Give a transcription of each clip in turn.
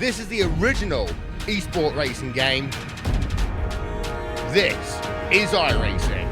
This is the original esport racing game. This is iRacing.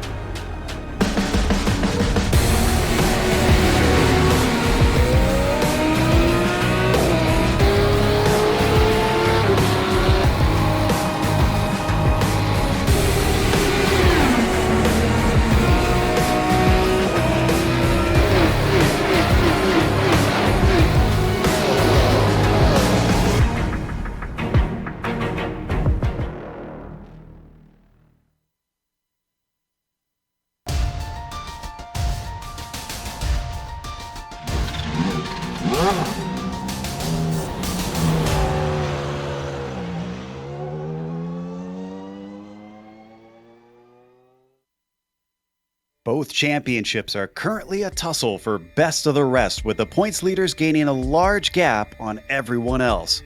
Both championships are currently a tussle for best of the rest, with the points leaders gaining a large gap on everyone else.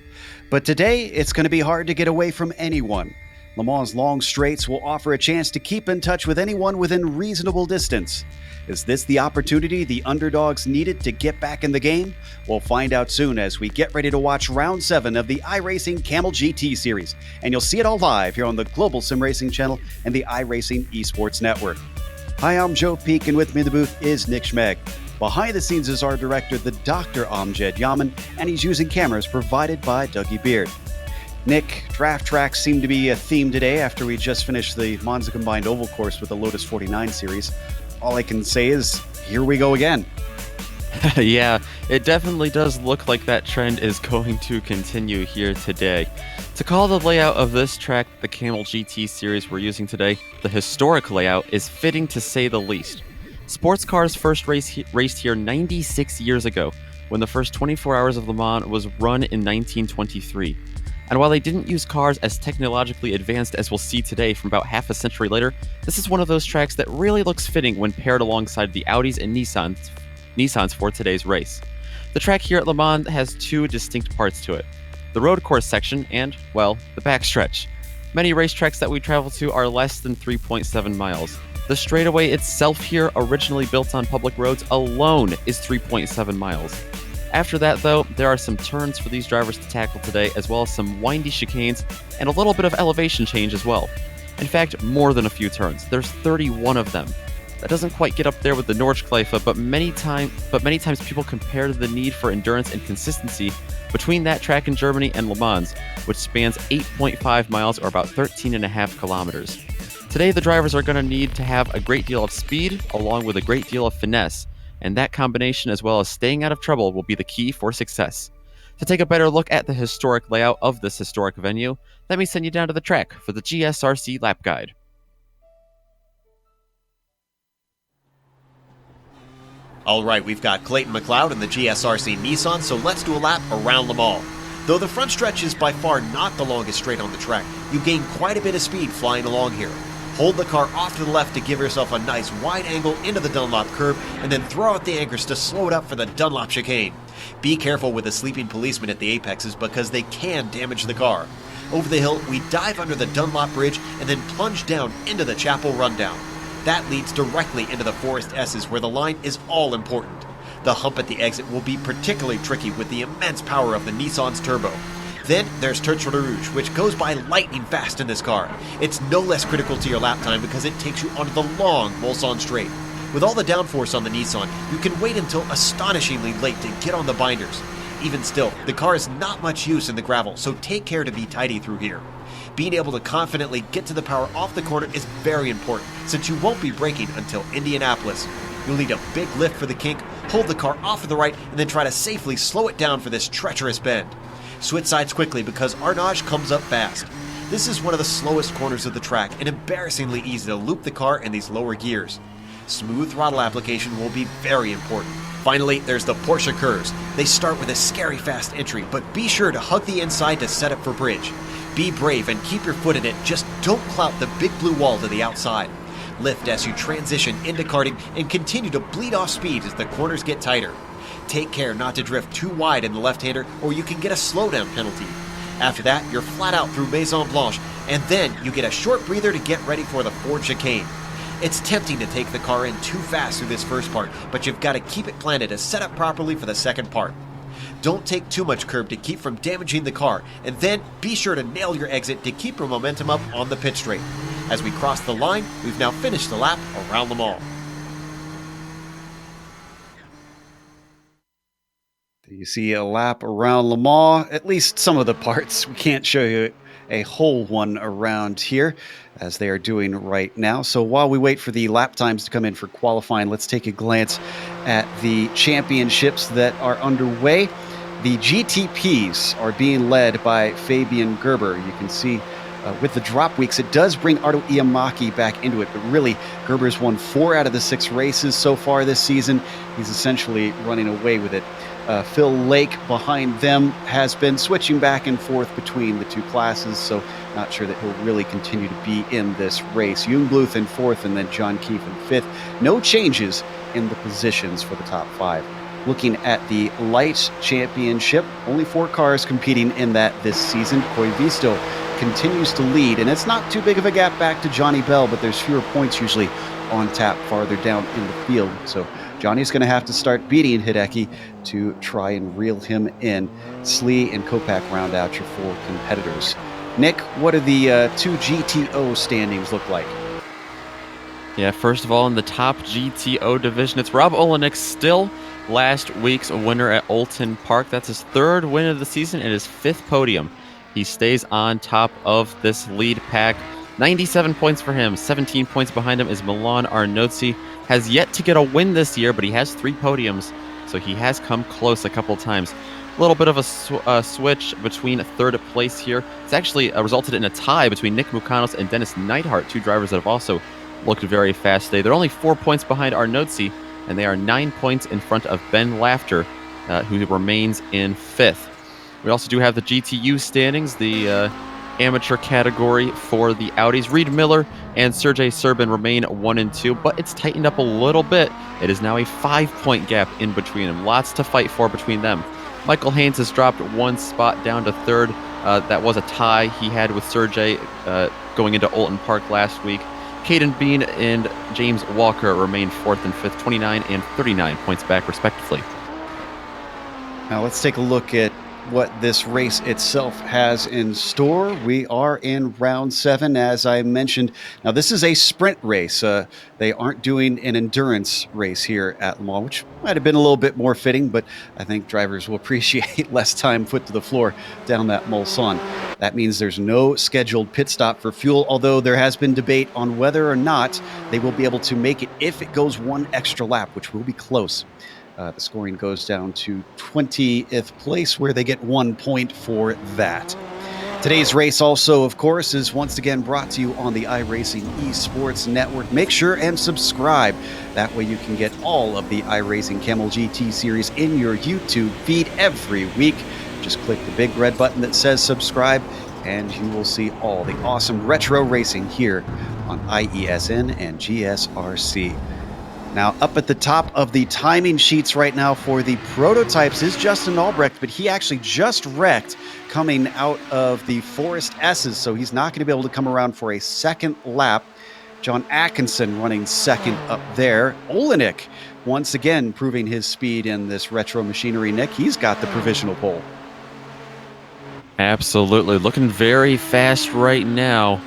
But today, it's going to be hard to get away from anyone. Le Mans' long straights will offer a chance to keep in touch with anyone within reasonable distance. Is this the opportunity the underdogs needed to get back in the game? We'll find out soon as we get ready to watch Round 7 of the iRacing Kamel GT Series. And you'll see it all live here on the Global SimRacing channel and the iRacing Esports Network. Hi, I'm Joe Peak, and with me in the booth is Nick Schmeg. Behind the scenes is our director, the Dr. Amjad Yaman, and he's using cameras provided by Dougie Beard. Nick, draft tracks seem to be a theme today after we just finished the Monza Combined Oval Course with the Lotus 49 series. All I can say is, here we go again. Yeah, it definitely does look like that trend is going to continue here today. To call the layout of this track the Kamel GT series we're using today, the historic layout, is fitting to say the least. Sports cars first raced here 96 years ago, when the first 24 hours of Le Mans was run in 1923. And while they didn't use cars as technologically advanced as we'll see today from about half a century later, this is one of those tracks that really looks fitting when paired alongside the Audis and Nissans Nissans for today's race. The track here at Le Mans has two distinct parts to it: the road course section and, well, the backstretch. Many racetracks that we travel to are less than 3.7 miles. The straightaway itself here, originally built on public roads alone, is 3.7 miles. After that, though, there are some turns for these drivers to tackle today, as well as some windy chicanes and a little bit of elevation change as well. In fact, more than a few turns. There's 31 of them. That doesn't quite get up there with the Nordschleife, but many times people compare the need for endurance and consistency between that track in Germany and Le Mans, which spans 8.5 miles or about 13.5 kilometers. Today, the drivers are going to need to have a great deal of speed along with a great deal of finesse, and that combination, as well as staying out of trouble, will be the key for success. To take a better look at the historic layout of this historic venue, let me send you down to the track for the GSRC lap guide. All right, we've got Clayton McLeod in the GSRC Nissan, so let's do a lap around Le Mans. Though the front stretch is by far not the longest straight on the track, you gain quite a bit of speed flying along here. Hold the car off to the left to give yourself a nice wide angle into the Dunlop curve, and then throw out the anchors to slow it up for the Dunlop chicane. Be careful with the sleeping policemen at the apexes because they can damage the car. Over the hill, we dive under the Dunlop bridge and then plunge down into the Chapel rundown. That leads directly into the Forest S's, where the line is all important. The hump at the exit will be particularly tricky with the immense power of the Nissan's turbo. Then there's Tertre de Rouge, which goes by lightning fast in this car. It's no less critical to your lap time because it takes you onto the long Mulsanne straight. With all the downforce on the Nissan, you can wait until astonishingly late to get on the binders. Even still, the car is not much use in the gravel, so take care to be tidy through here. Being able to confidently get to the power off the corner is very important, since you won't be braking until Indianapolis. You'll need a big lift for the kink, hold the car off to the right, and then try to safely slow it down for this treacherous bend. Switch sides quickly because Arnage comes up fast. This is one of the slowest corners of the track and embarrassingly easy to loop the car in these lower gears. Smooth throttle application will be very important. Finally, there's the Porsche curves. They start with a scary fast entry, but be sure to hug the inside to set up for bridge. Be brave and keep your foot in it, just don't clout the big blue wall to the outside. Lift as you transition into karting and continue to bleed off speed as the corners get tighter. Take care not to drift too wide in the left-hander or you can get a slowdown penalty. After that, you're flat out through Maison Blanche, and then you get a short breather to get ready for the Ford chicane. It's tempting to take the car in too fast through this first part, but you've got to keep it planted to set up properly for the second part. Don't take too much curb to keep from damaging the car, and then be sure to nail your exit to keep your momentum up on the pit straight. As we cross the line, we've now finished the lap around Le Mans. You see a lap around Le Mans, at least some of the parts. We can't show you a whole one around here, as they are doing right now. So while we wait for the lap times to come in for qualifying, let's take a glance at the championships that are underway. The GTPs are being led by Fabian Gerber. You can see with the drop weeks, it does bring Arto Iamaki back into it, but really, Gerber's won 4 out of the 6 races so far this season. He's essentially running away with it. Phil Lake behind them has been switching back and forth between the two classes, so not sure that he'll really continue to be in this race. Jungbluth in 4th and then John Keefe in 5th. No changes in the positions for the top 5. Looking at the Light Championship, only 4 cars competing in that this season. Koivisto continues to lead, and it's not too big of a gap back to Johnny Bell, but there's fewer points usually on tap farther down in the field. So Johnny's going to have to start beating Hideki to try and reel him in. Slee and Kopak round out your 4 competitors. Nick, what do the 2 GTO standings look like? Yeah, first of all, in the top GTO division, it's Rob Olenek, still last week's winner at Oulton Park. That's his 3rd win of the season and his 5th podium. He stays on top of this lead pack. 97 points for him. 17 points behind him is Milan Arnozzi. Has yet to get a win this year, but he has 3 podiums, so he has come close a couple times. A little bit of a switch between 3rd place here. It's actually resulted in a tie between Nick Mukanos and Dennis Neidhart, 2 drivers that have also looked very fast today. They're only 4 points behind Arnozzi, and they are 9 points in front of Ben Laughter, who remains in 5th. We also do have the GTU standings. The amateur category for the Audis. Reed Miller and Sergey Serbin remain 1 and 2, but it's tightened up a little bit. It is now a 5-point gap in between them. Lots to fight for between them. Michael Haynes has dropped 1 spot down to 3rd. That was a tie he had with Sergey going into Olton Park last week. Caden Bean and James Walker remain 4th and 5th, 29 and 39 points back respectively. Now let's take a look at what this race itself has in store. We are in round 7, as I mentioned. Now this is a sprint race. They aren't doing an endurance race here at Le Mans, which might have been a little bit more fitting, but I think drivers will appreciate less time foot to the floor down that Mulsanne. That means there's no scheduled pit stop for fuel, although there has been debate on whether or not they will be able to make it if it goes 1 extra lap, which will be close. The scoring goes down to 20th place, where they get 1 point for that. Today's race also, of course, is once again brought to you on the iRacing Esports Network. Make sure and subscribe. That way you can get all of the iRacing Kamel GT series in your YouTube feed every week. Just click the big red button that says subscribe, and you will see all the awesome retro racing here on IESN and GSRC. Now, up at the top of the timing sheets right now for the prototypes is Justin Albrecht, but he actually just wrecked coming out of the Forest S's, so he's not going to be able to come around for a second lap. John Atkinson running second up there. Olenek, once again, proving his speed in this retro machinery. Nick, he's got the provisional pole. Absolutely. Looking very fast right now.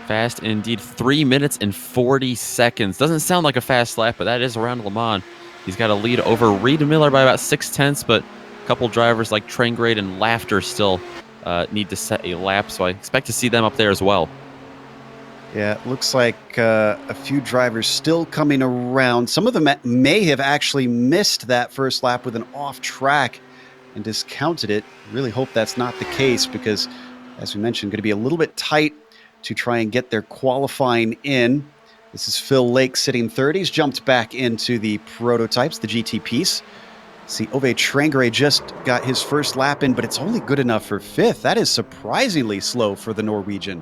Fast indeed. 3 minutes and 40 seconds. Doesn't sound like a fast lap, but that is around Le Mans. He's got a lead over Reed Miller by about 6/10, but a couple drivers like Traingrade and Laughter still need to set a lap, so I expect to see them up there as well. Yeah, it looks like a few drivers still coming around. Some of them may have actually missed that first lap with an off track and discounted it. Really hope that's not the case, because, as we mentioned, going to be a little bit tight to try and get their qualifying in. This is Phil Lake sitting third. He's jumped back into the prototypes, the GT piece. See, Ove Traingrade just got his first lap in, but it's only good enough for 5th. That is surprisingly slow for the Norwegian.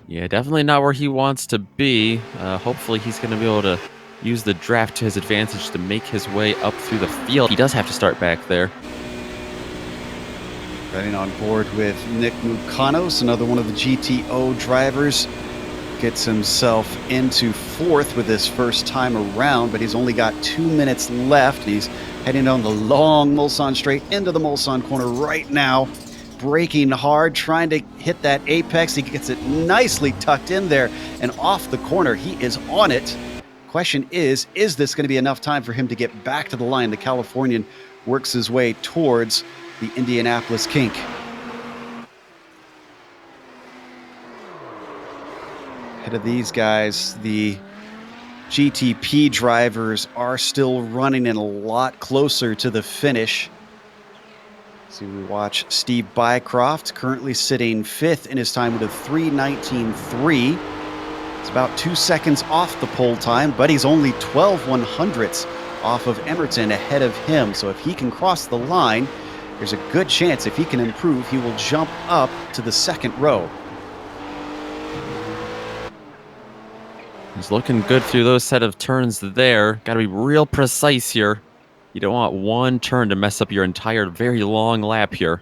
Yeah, definitely not where he wants to be. Hopefully he's going to be able to use the draft to his advantage to make his way up through the field. He does have to start back there. Riding on board with Nick Mukanos, another one of the GTO drivers. Gets himself into 4th with his first time around, but he's only got 2 minutes left. He's heading down the long Mulsanne straight into the Mulsanne corner right now. Braking hard, trying to hit that apex. He gets it nicely tucked in there and off the corner. He is on it. Question is this going to be enough time for him to get back to the line? The Californian works his way towards the Indianapolis kink. Ahead of these guys, the GTP drivers are still running in a lot closer to the finish. So we watch Steve Bycroft, currently sitting 5th in his time with a 3:19.3. It's about 2 seconds off the pole time, but he's only 12/100ths off of Emerton ahead of him. So if he can cross the line, there's a good chance if he can improve, he will jump up to the 2nd row. He's looking good through those set of turns there. Got to be real precise here. You don't want one turn to mess up your entire very long lap here.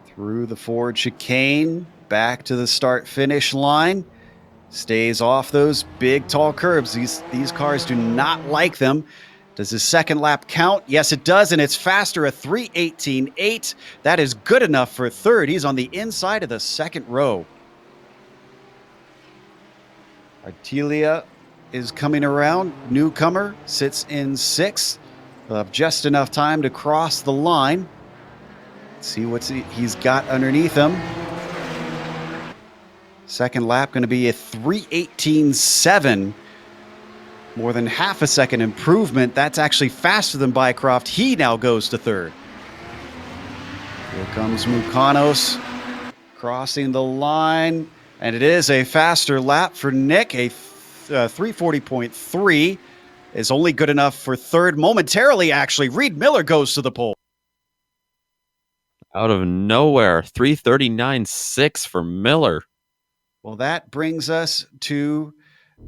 Through the forward chicane, back to the start-finish line. Stays off those big, tall curbs. These cars do not like them. Does his second lap count? Yes, it does, and it's faster, a 3:18.8. That is good enough for 3rd. He's on the inside of the 2nd row. Artelia is coming around. Newcomer sits in 6th. He'll have just enough time to cross the line. Let's see what he's got underneath him. Second lap going to be a 3:18.7. More than half a second improvement. That's actually faster than Bycroft. He now goes to 3rd. Here comes Mukanos crossing the line. And it is a faster lap for Nick. A 3:40.3 is only good enough for 3rd. Momentarily, actually, Reed Miller goes to the pole. Out of nowhere, 339.6 for Miller. Well, that brings us to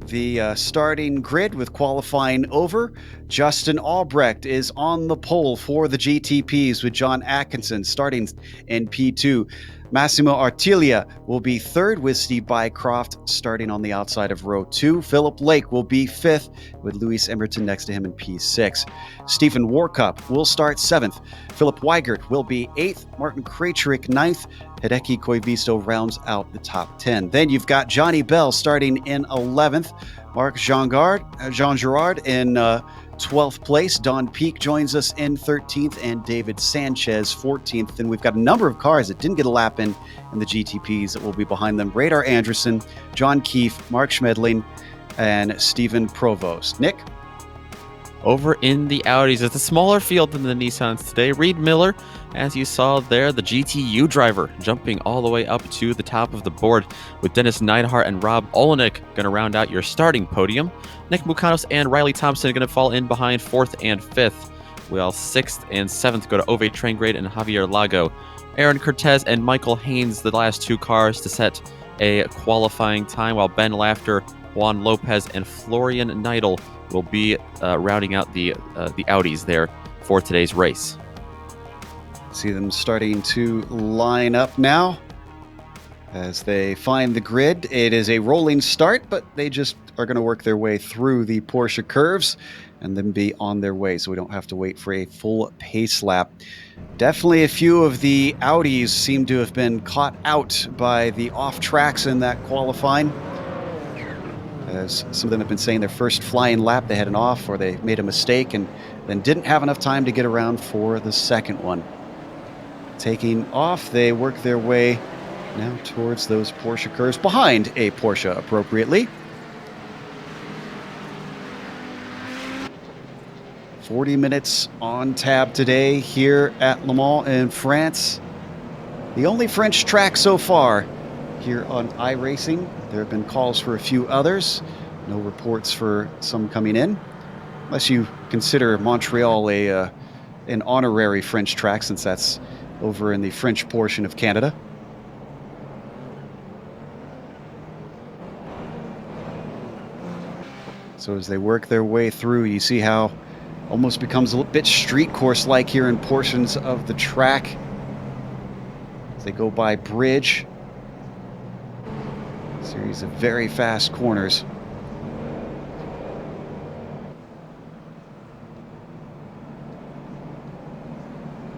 the starting grid with qualifying over. Justin Albrecht is on the pole for the GTPs with John Atkinson starting in P2. Massimo Artiglia will be third with Steve Bycroft starting on the outside of row 2. Philip Lake will be fifth with Luis Emberton next to him in P6. Stephen Warkup will start 7th. Philip Weigert will be 8th. Martin Krejcik 9th. Hideki Koivisto rounds out the top 10. Then you've got Johnny Bell starting in 11th. Marc Jean Girard in 12th place. Don Peak joins us in 13th, and David Sanchez 14th. And we've got a number of cars that didn't get a lap in the GTPs that will be behind them. Radar Anderson, John Keefe, Mark Schmedling, and Stephen Provost. Nick? Over in the Audis, it's a smaller field than the Nissans today. Reed Miller, as you saw there, the GTU driver, jumping all the way up to the top of the board with Dennis Neidhart and Rob Olenek going to round out your starting podium. Nick Mukanos and Riley Thompson are going to fall in behind 4th and 5th. While 6th and 7th go to Ove Traingrade and Javier Lago. Aaron Cortez and Michael Haynes, the last 2 cars to set a qualifying time, while Ben Laughter, Juan Lopez, and Florian Neidl will be rounding out the Audis there for today's race. See them starting to line up now as they find the grid. It is a rolling start, but they just are going to work their way through the Porsche curves and then be on their way, so we don't have to wait for a full pace lap. Definitely a few of the Audis seem to have been caught out by the off tracks in that qualifying. As some of them have been saying their first flying lap, they had an off or they made a mistake and then didn't have enough time to get around for the second one. Taking off, they work their way now towards those Porsche curves, behind a Porsche appropriately. 40 minutes on tab today here at Le Mans in France. The only French track so far here on iRacing. There have been calls for a few others. No reports for some coming in, unless you consider Montreal an honorary French track, since that's over in the French portion of Canada. So as they work their way through, you see how almost becomes a little bit street course-like here in portions of the track. As they go by bridge. Series of very fast corners.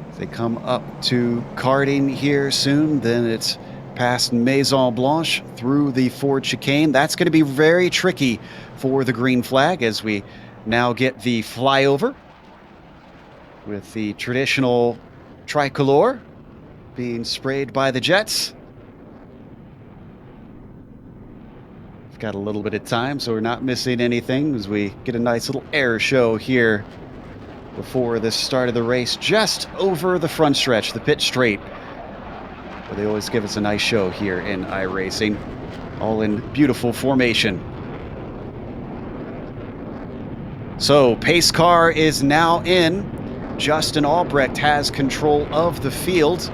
As they come up to karting here soon, then it's past Maison Blanche through the Ford chicane. That's going to be very tricky for the green flag as we now get the flyover with the traditional tricolor being sprayed by the jets. We've got a little bit of time, so we're not missing anything as we get a nice little air show here before the start of the race, just over the front stretch, the pit straight, where they always give us a nice show here in iRacing, all in beautiful formation. So pace car is now in. Justin Albrecht has control of the field,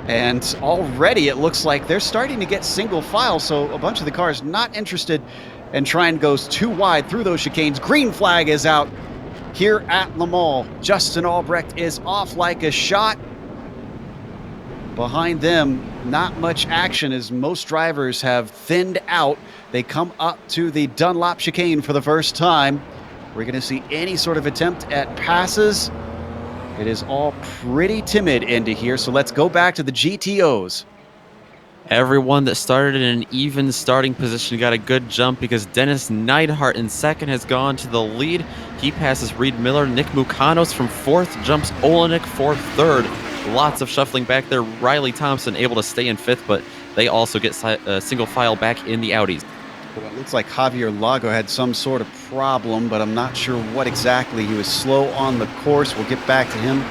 and already it looks like they're starting to get single file, so a bunch of the cars not interested in trying to go too wide through those chicanes. Green flag is out here at Le Mans. Justin Albrecht is off like a shot. Behind them, not much action as most drivers have thinned out. They come up to the Dunlop chicane for the first time. We're going to see any sort of attempt at passes. It is all pretty timid into here, so let's go back to the GTOs. Everyone that started in an even starting position got a good jump because Dennis Neidhart in second has gone to the lead. He passes Reed Miller. Nick Mukanos from fourth jumps Olenek for third. Lots of shuffling back there. Riley Thompson able to stay in fifth, but they also get single file back in the Audis. Well, it looks like Javier Lago had some sort of problem, but I'm not sure what exactly. He was slow on the course. We'll get back to him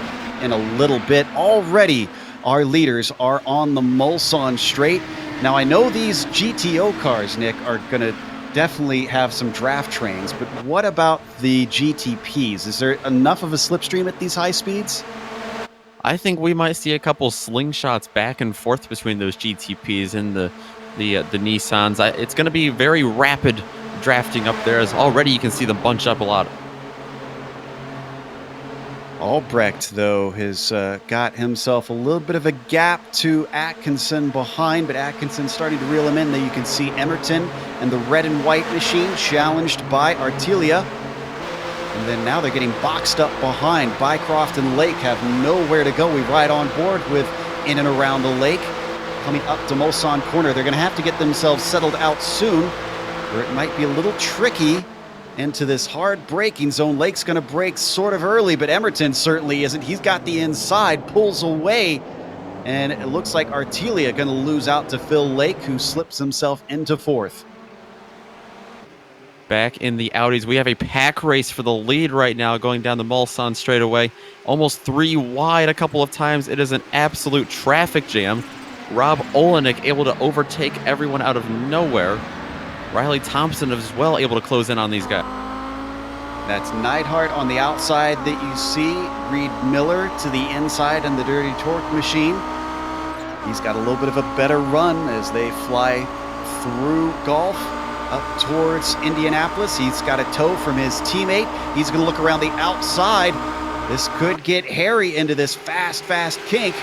in a little bit. Already, our leaders are on the Mulsanne straight. Now, I know these GTO cars, Nick, are going to definitely have some draft trains, but what about the GTPs? Is there enough of a slipstream at these high speeds? I think we might see a couple slingshots back and forth between those GTPs and the Nissans. It's going to be very rapid drafting up there, as already you can see them bunch up a lot. Albrecht, though, has got himself a little bit of a gap to Atkinson behind, but Atkinson starting to reel him in. There you can see Emerton and the red and white machine challenged by Artelia. And then now they're getting boxed up behind. Bycroft and Lake have nowhere to go. We ride on board with in and around the lake. Coming up to Mulsanne Corner, they're going to have to get themselves settled out soon, or it might be a little tricky into this hard braking zone. Lake's going to brake sort of early, but Emerton certainly isn't. He's got the inside, pulls away, and it looks like Artelia going to lose out to Phil Lake, who slips himself into fourth. Back in the Audis, we have a pack race for the lead right now going down the Mulsanne straightaway. Almost 3 wide a couple of times. It is an absolute traffic jam. Rob Olenek able to overtake everyone out of nowhere. Riley Thompson as well able to close in on these guys. That's Neidhart on the outside that you see. Reed Miller to the inside in the Dirty Torque machine. He's got a little bit of a better run as they fly through Gulf up towards Indianapolis. He's got a tow from his teammate. He's going to look around the outside. This could get hairy into this fast kink.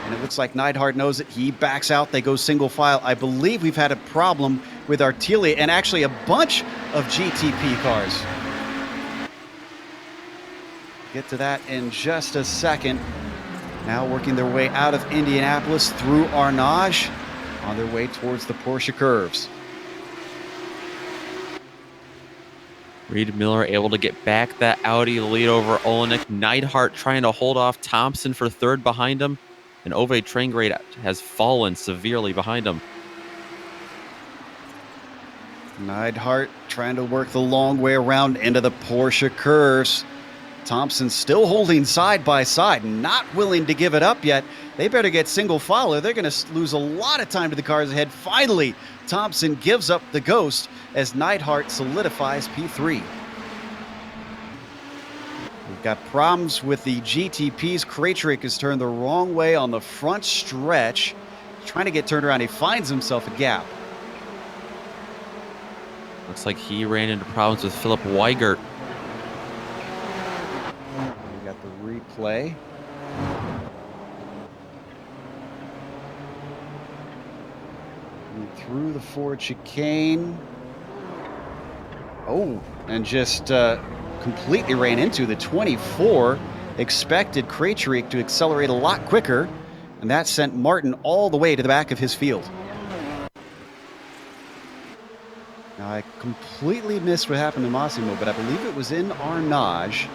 And it looks like Neidhart knows it. He backs out. They go single file. I believe we've had a problem with Artelia and actually a bunch of GTP cars. Get to that in just a second. Now working their way out of Indianapolis through Arnage on their way towards the Porsche curves. Reed Miller able to get back that Audi lead over Olenek. Neidhart trying to hold off Thompson for third behind him. And Ove Traingrade has fallen severely behind him. Neidhart trying to work the long way around into the Porsche curves. Thompson still holding side by side, not willing to give it up yet. They better get single file or they're going to lose a lot of time to the cars ahead. Finally, Thompson gives up the ghost as Neidhart solidifies P3. We've got problems with the GTPs. Krejcik has turned the wrong way on the front stretch. Trying to get turned around. He finds himself a gap. Looks like he ran into problems with Philip Weigert. We got the replay. And through the Ford chicane. Oh, and just completely ran into the 24. Expected Krejcik to accelerate a lot quicker, and that sent Martin all the way to the back of his field. Now, I completely missed what happened to Massimo, but I believe it was in Arnage.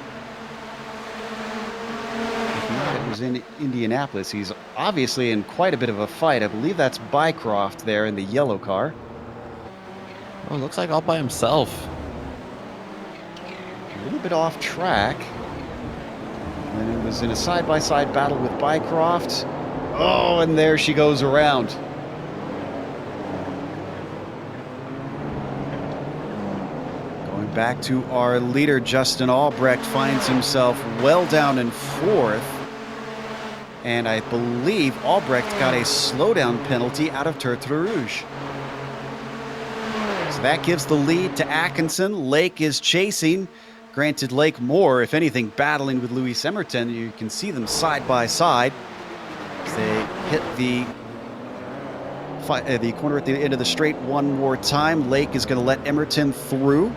If not, it was in Indianapolis. He's obviously in quite a bit of a fight. I believe that's Bycroft there in the yellow car. Oh, looks like all by himself. A little bit off track. And it was in a side-by-side battle with Bycroft. Oh, and there she goes around. Going back to our leader, Justin Albrecht finds himself well down in fourth. And I believe Albrecht got a slowdown penalty out of Tertre Rouge. So that gives the lead to Atkinson. Lake is chasing. Granted, Lake more, if anything, battling with Louis Emerton. You can see them side by side as they hit the corner at the end of the straight one more time. Lake is going to let Emerton through.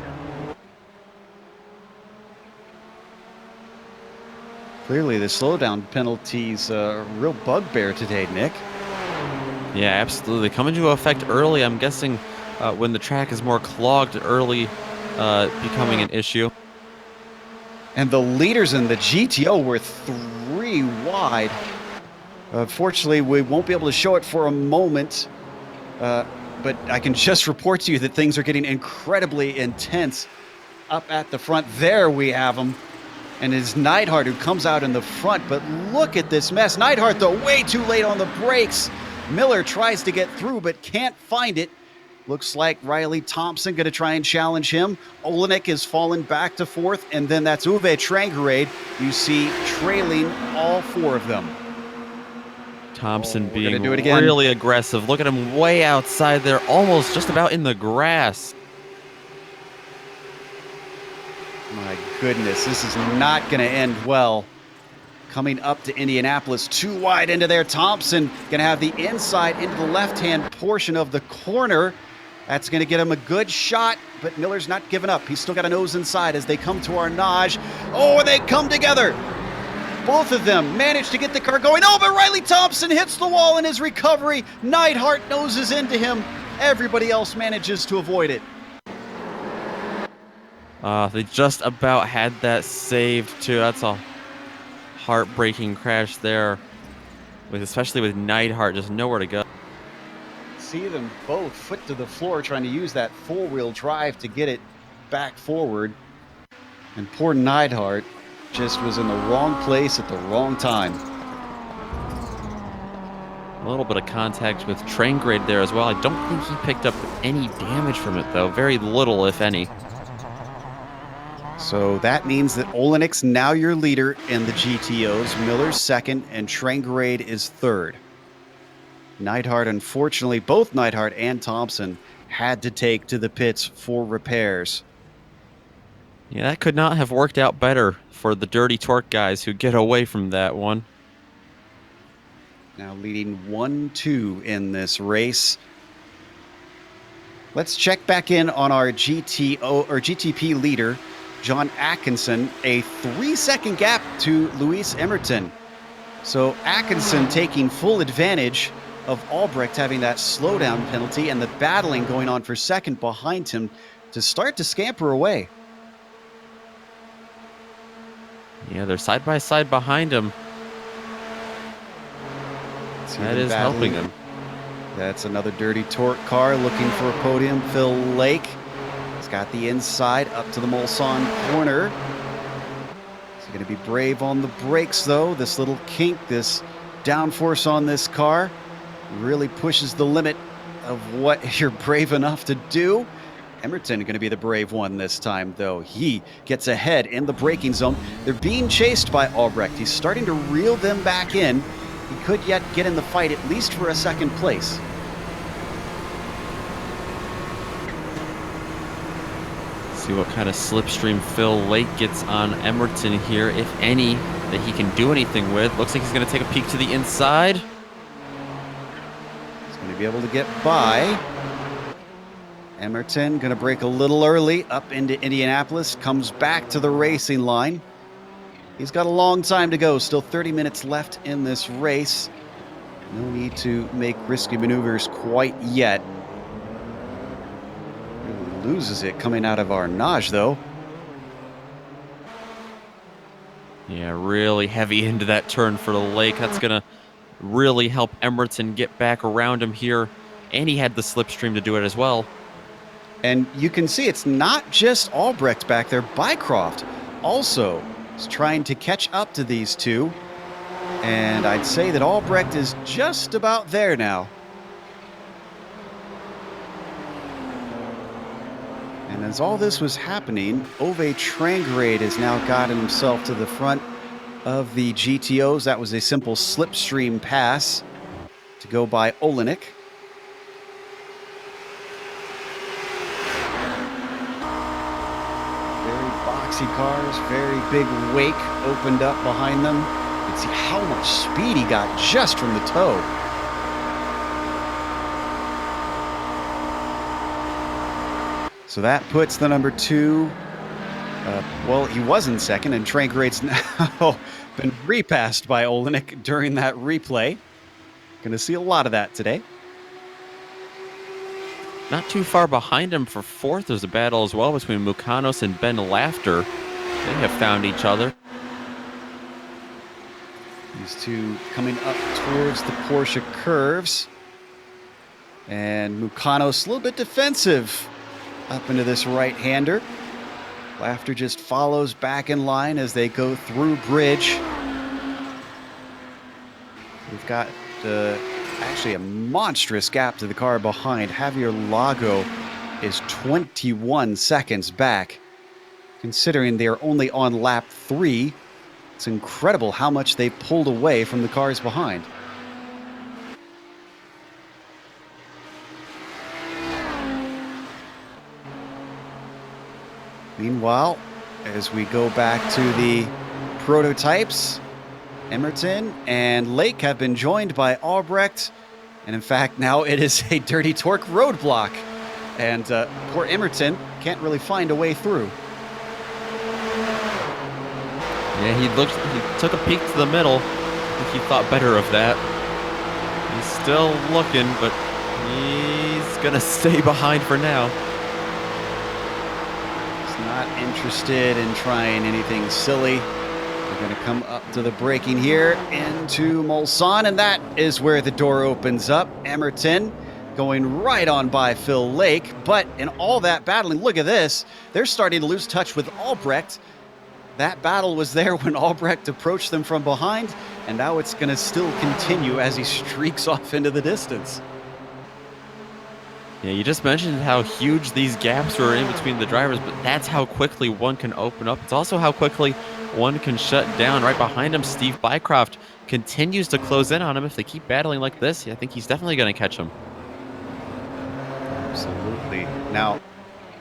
Clearly, the slowdown penalty's a real bugbear today, Nick. Yeah, absolutely. Come into effect early. I'm guessing when the track is more clogged early, becoming an issue. And the leaders in the GTO were 3 wide. Unfortunately, we won't be able to show it for a moment, but I can just report to you that things are getting incredibly intense up at the front. There we have them. And it's Neidhart who comes out in the front, but look at this mess. Neidhart, though, way too late on the brakes. Miller tries to get through, but can't find it. Looks like Riley Thompson going to try and challenge him. Olenek is fallen back to fourth, and then that's Uwe Trangerade you see trailing all four of them. Thompson we're being gonna do it again. really aggressive. Look at him way outside there, almost just about in the grass. My goodness, this is not going to end well. Coming up to Indianapolis, too wide into there. Thompson going to have the inside into the left-hand portion of the corner. That's going to get him a good shot, but Miller's not giving up. He's still got a nose inside as they come to Arnage. Oh, they come together. Both of them manage to get the car going. Oh, but Riley Thompson hits the wall in his recovery. Neidhart noses into him. Everybody else manages to avoid it. They just about had that saved, too. That's a heartbreaking crash there, especially with Neidhart just nowhere to go. See them both foot to the floor trying to use that four-wheel drive to get it back forward. And poor Neidhart just was in the wrong place at the wrong time. A little bit of contact with Trangerade there as well. I don't think he picked up any damage from it, though. Very little, if any. So that means that Olenek's now your leader in the GTOs. Miller's second, and Trangerade is third. Neidhart, unfortunately, both Neidhart and Thompson had to take to the pits for repairs. Yeah, that could not have worked out better for the Dirty Torque guys who get away from that one. Now leading 1-2 in this race. Let's check back in on our GTP leader, John Atkinson, a 3-second gap to Luis Emerton. So Atkinson taking full advantage of Albrecht having that slowdown penalty and the battling going on for second behind him to start to scamper away. Yeah, they're side by side behind him. That is helping him. That's another Dirty Torque car looking for a podium. Phil Lake. He's got the inside up to the Mulsanne corner. He's going to be brave on the brakes, though. This little kink, this downforce on this car really pushes the limit of what you're brave enough to do. Emerton going to be the brave one this time, though. He gets ahead in the braking zone. They're being chased by Albrecht. He's starting to reel them back in. He could yet get in the fight, at least for a second place. See what kind of slipstream Phil Lake gets on Emerton here, if any, that he can do anything with. Looks like he's going to take a peek to the inside. He's going to be able to get by. Emerton going to break a little early up into Indianapolis, comes back to the racing line. He's got a long time to go, still 30 minutes left in this race. No need to make risky maneuvers quite yet. Really loses it coming out of Arnage, though. Yeah, really heavy into that turn for the Lake. That's going to really help Emerton get back around him here. And he had the slipstream to do it as well. And you can see it's not just Albrecht back there. Bycroft also is trying to catch up to these two. And I'd say that Albrecht is just about there now. And as all this was happening, Ove Trangerade has now gotten himself to the front of the GTOs. That was a simple slipstream pass to go by Olenek. Cars, very big wake opened up behind them. You can see how much speed he got just from the toe. So that puts the number two, well, he was in second, and Trankerade's now been repassed by Olenek during that replay. Going to see a lot of that today. Not too far behind him for fourth. There's a battle as well between Mukanos and Ben Laughter. They have found each other. These two coming up towards the Porsche curves. And Mukanos a little bit defensive up into this right-hander. Laughter just follows back in line as they go through bridge. We've got actually a monstrous gap to the car behind. Javier Lago is 21 seconds back. Considering they're only on lap 3, it's incredible how much they pulled away from the cars behind. Meanwhile, as we go back to the prototypes, Emerton and Lake have been joined by Albrecht. And in fact, now it is a Dirty Torque roadblock. And poor Emerton can't really find a way through. Yeah, he took a peek to the middle. I think he thought better of that. He's still looking, but he's going to stay behind for now. He's not interested in trying anything silly. We're going to come up to the braking here into Mulsanne, and that is where the door opens up. Emerton going right on by Phil Lake, but in all that battling, look at this. They're starting to lose touch with Albrecht. That battle was there when Albrecht approached them from behind, and now it's going to still continue as he streaks off into the distance. Yeah, you just mentioned how huge these gaps were in between the drivers, but that's how quickly one can open up. It's also how quickly one can shut down. Right behind him, Steve Bycroft continues to close in on him. If they keep battling like this, I think he's definitely going to catch him. Absolutely. Now, it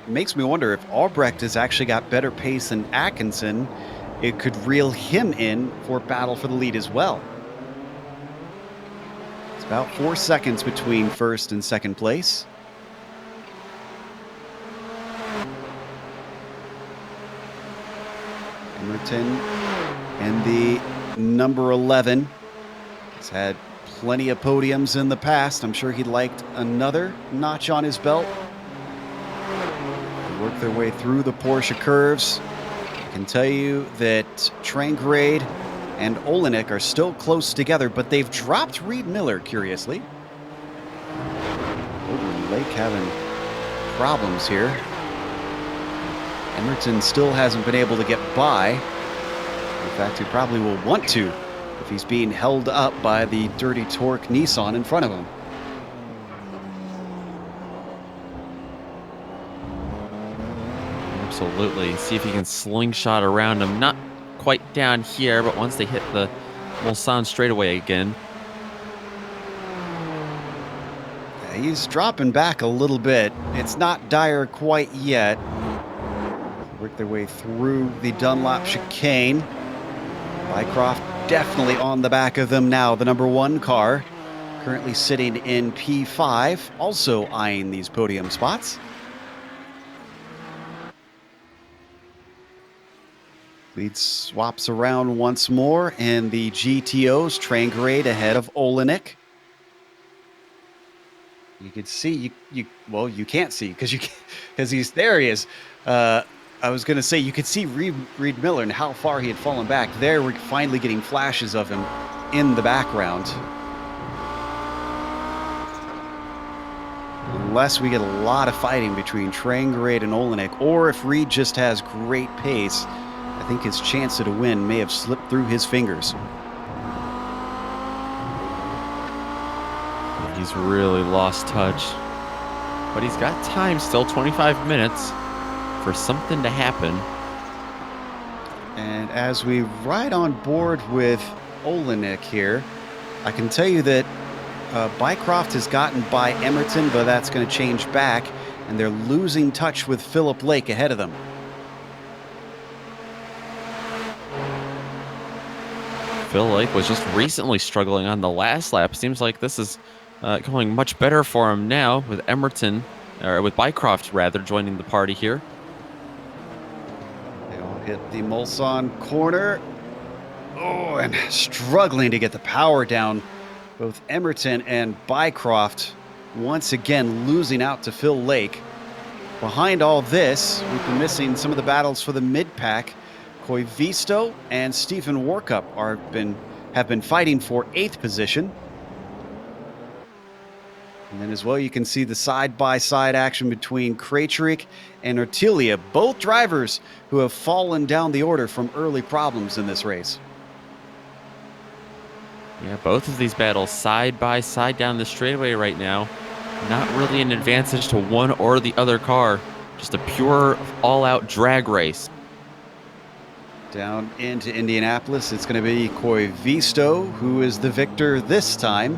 makes me wonder if Albrecht has actually got better pace than Atkinson. It could reel him in for battle for the lead as well. It's about 4 seconds between first and second place. Emerton and the number 11 has had plenty of podiums in the past. I'm sure he'd liked another notch on his belt. They work their way through the Porsche curves. I can tell you that Trangrade and Olenek are still close together, but they've dropped Reed Miller, curiously. Golden Lake having problems here. Emerton still hasn't been able to get by. In fact, he probably will want to if he's being held up by the Dirty Torque Nissan in front of him. Absolutely. See if he can slingshot around him. Not quite down here, but once they hit the Mulsanne straightaway again. He's dropping back a little bit. It's not dire quite yet. Work their way through the Dunlop chicane. Bycroft definitely on the back of them now. The number 1 car currently sitting in P5, also eyeing these podium spots. Lead swaps around once more, and the GTOs, Trangrade ahead of Olenek. You could see, well, you can't see because there he is. I was going to say, you could see Reed Miller and how far he had fallen back. There, we're finally getting flashes of him in the background. Unless we get a lot of fighting between Trangrade and Olenek, or if Reed just has great pace, I think his chance to win may have slipped through his fingers. He's really lost touch. But he's got time still, 25 minutes. For something to happen. And as we ride on board with Olenek here, I can tell you that Bycroft has gotten by Emerton, but that's going to change back, and they're losing touch with Philip Lake ahead of them. Phil Lake was just recently struggling on the last lap. Seems like this is going much better for him now with Emerton, or with Bycroft rather, joining the party here. Hit the Mulsanne corner. Oh, and struggling to get the power down. Both Emerton and Bycroft once again losing out to Phil Lake. Behind all this, we've been missing some of the battles for the mid-pack. Koivisto and Stephen Warkup have been fighting for 8th position. And then as well, you can see the side-by-side action between Krejcik and Ortilia, both drivers who have fallen down the order from early problems in this race. Yeah, both of these battles side by side down the straightaway right now. Not really an advantage to one or the other car. Just a pure all-out drag race. Down into Indianapolis, it's going to be Coy Visto who is the victor this time.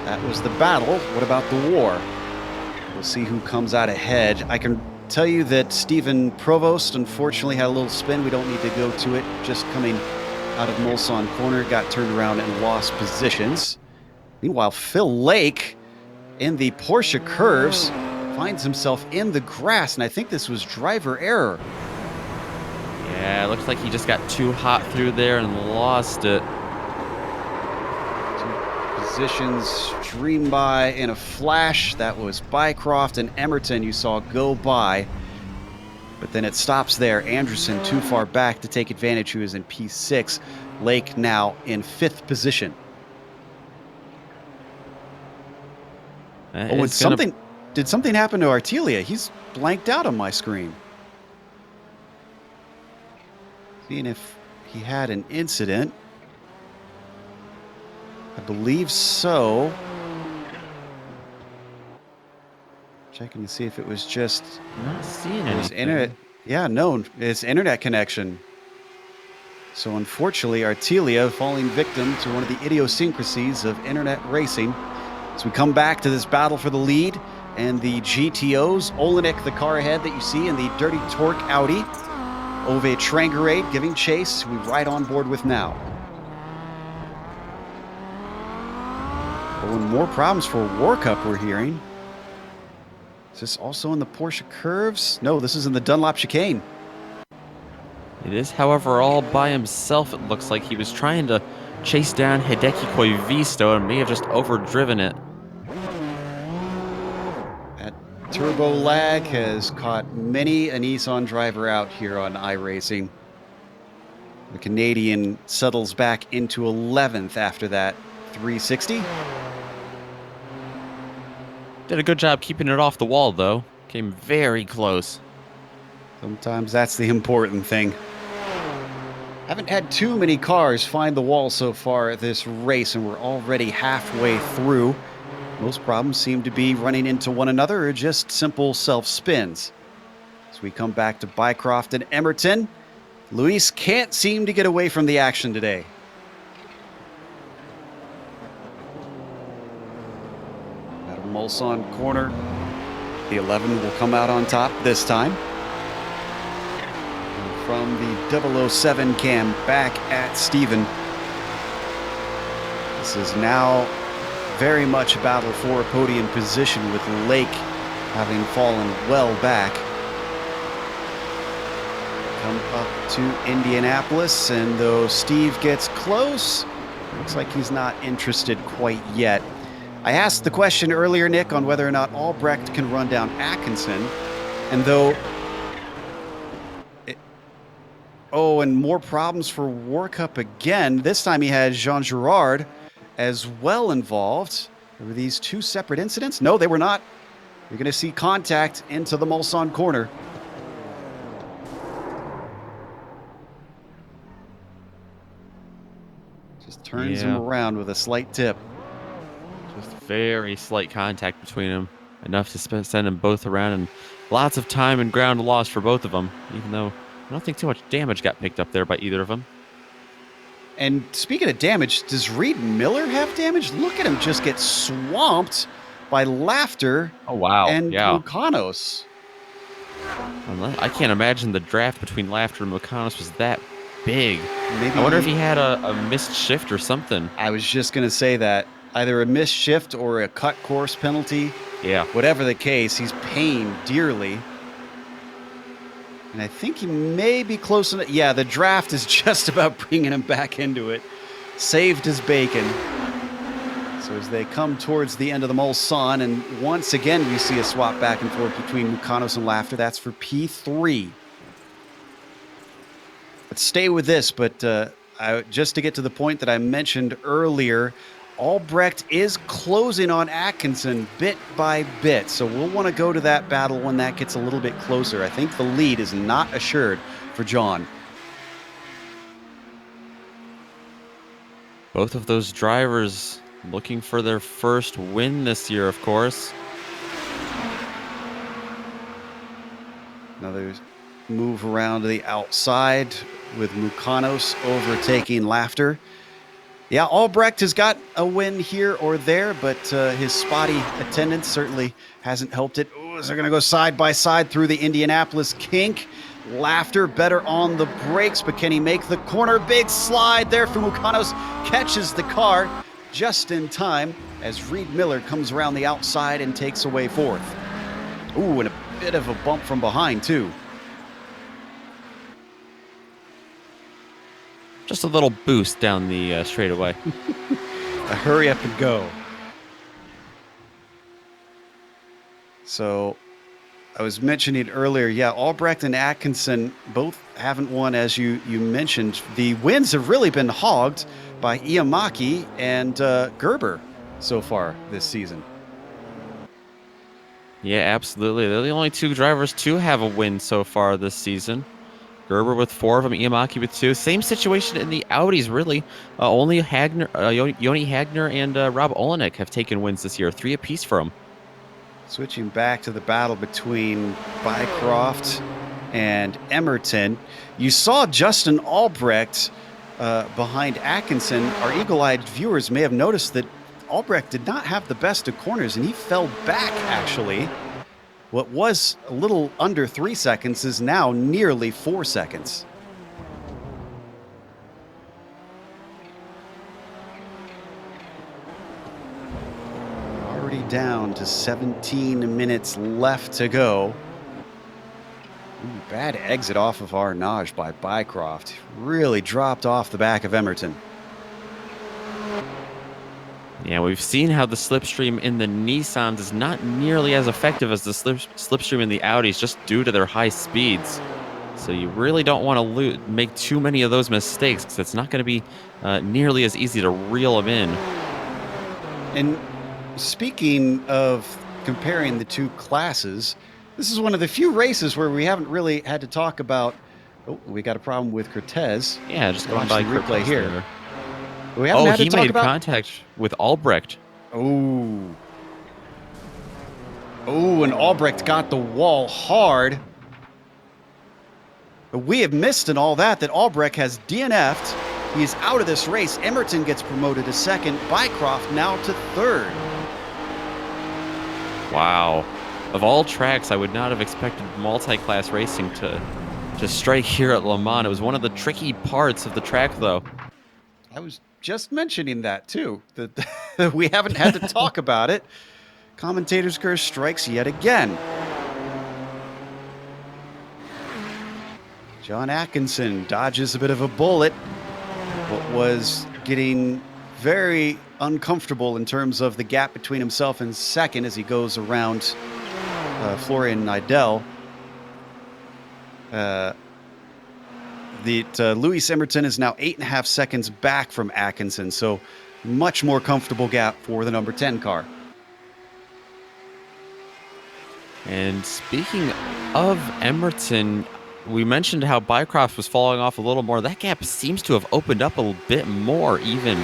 That was the battle. What about the war? We'll see who comes out ahead. I can tell you that Stephen Provost unfortunately had a little spin. We don't need to go to it. Just coming out of Mulsanne corner, got turned around and lost positions. Meanwhile, Phil Lake in the Porsche curves finds himself in the grass, and I think this was driver error. Yeah, it looks like he just got too hot through there and lost it. Two positions stream by in a flash. That was Bycroft and Emerton you saw go by. But then it stops there. Anderson too far back to take advantage, who is in P6. Lake now in 5th position. Did something happen to Artelia? He's blanked out on my screen. Seeing if he had an incident. I believe so. Checking to see if it was just Not seeing his anything. internet. Yeah, no, it's internet connection. So unfortunately, Artelia falling victim to one of the idiosyncrasies of internet racing. As we come back to this battle for the lead and the GTOs, Olenek, the car ahead that you see in the Dirty Torque Audi. Ove Trangerade giving chase, we ride on board with now. Oh, and more problems for War Cup we're hearing. Is this also in the Porsche curves? No, this is in the Dunlop chicane. It is, however, all by himself. It looks like he was trying to chase down Hideki Koivisto and may have just overdriven it. That turbo lag has caught many a Nissan driver out here on iRacing. The Canadian settles back into 11th after that 360. Did a good job keeping it off the wall, though. Came very close. Sometimes that's the important thing. Haven't had too many cars find the wall so far at this race, and we're already halfway through. Most problems seem to be running into one another or just simple self-spins. As we come back to Bycroft and Emerton, Luis can't seem to get away from the action today. Out of Mulsanne corner, the 11 will come out on top this time. From the 007 cam back at Steven. This is now very much a battle for a podium position with Lake having fallen well back. Come up to Indianapolis, and though Steve gets close, looks like he's not interested quite yet. I asked the question earlier, Nick, on whether or not Albrecht can run down Atkinson, and though oh, and more problems for War Cup again. This time he had Jean Girard as well involved. Were these two separate incidents? No, they were not. You're going to see contact into the Mulsanne corner. Just turns him around with a slight tip. Just very slight contact between them. Enough to send them both around, and lots of time and ground lost for both of them, even though I don't think too much damage got picked up there by either of them. And speaking of damage, does Reed Miller have damage? Look at him just get swamped by Laughter. Oh, wow. And Mukanos. I can't imagine the draft between Laughter and Mukanos was that big. Maybe I wonder if he had a missed shift or something. I was just going to say that. Either a missed shift or a cut course penalty. Yeah. Whatever the case, he's paying dearly. And I think he may be close enough. Yeah, the draft is just about bringing him back into it. Saved his bacon. So as they come towards the end of the Mulsanne, and once again we see a swap back and forth between Mukanos and Laughter. That's for P3. Let's stay with this, but just to get to the point that I mentioned earlier, Albrecht is closing on Atkinson bit by bit, so we'll want to go to that battle when that gets a little bit closer. I think the lead is not assured for John. Both of those drivers looking for their first win this year, of course. Another move around to the outside with Mukanos overtaking Laughter. Yeah, Albrecht has got a win here or there, but his spotty attendance certainly hasn't helped it. Ooh, they're going to go side by side through the Indianapolis kink. Laughter better on the brakes, but can he make the corner? Big slide there for Mukanos. Catches the car just in time as Reed Miller comes around the outside and takes away fourth. Ooh, and a bit of a bump from behind, too. Just a little boost down the straightaway. A hurry up and go. So, I was mentioning earlier, yeah, Albrecht and Atkinson both haven't won, as you mentioned. The wins have really been hogged by Iamaki and Gerber so far this season. Yeah, absolutely. They're the only two drivers to have a win so far this season. Gerber with 4 of them, Iamaki with 2. Same situation in the Audis, really. Only Yoni Hagner and Rob Olenek have taken wins this year, 3 apiece for them. Switching back to the battle between Bycroft and Emerton, you saw Justin Albrecht behind Atkinson. Our eagle-eyed viewers may have noticed that Albrecht did not have the best of corners, and he fell back, actually. What was a little under 3 seconds is now nearly 4 seconds. Already down to 17 minutes left to go. Ooh, bad exit off of Arnage by Bycroft. Really dropped off the back of Emerton. Yeah, we've seen how the slipstream in the Nissans is not nearly as effective as the slipstream in the Audis just due to their high speeds. So you really don't want to make too many of those mistakes because it's not going to be nearly as easy to reel them in. And speaking of comparing the two classes, this is one of the few races where we haven't really had to talk about... Oh, we got a problem with Cortez. Yeah, just going by replay here. There. We haven't had to he talk made about... contact with Albrecht. Oh, and Albrecht got the wall hard. But we have missed in all that Albrecht has DNF'd. He's out of this race. Emerton gets promoted to second. Bycroft now to third. Wow. Of all tracks, I would not have expected multi-class racing to strike here at Le Mans. It was one of the tricky parts of the track, though. I was just mentioning that, too, that we haven't had to talk about it. Commentator's curse strikes yet again. John Atkinson dodges a bit of a bullet, but was getting very uncomfortable in terms of the gap between himself and second as he goes around Florian Nidell. Louis Emerton is now 8.5 seconds back from Atkinson, so much more comfortable gap for the number 10 car. And speaking of Emerton, we mentioned how Bycroft was falling off a little more. That gap seems to have opened up a little bit more even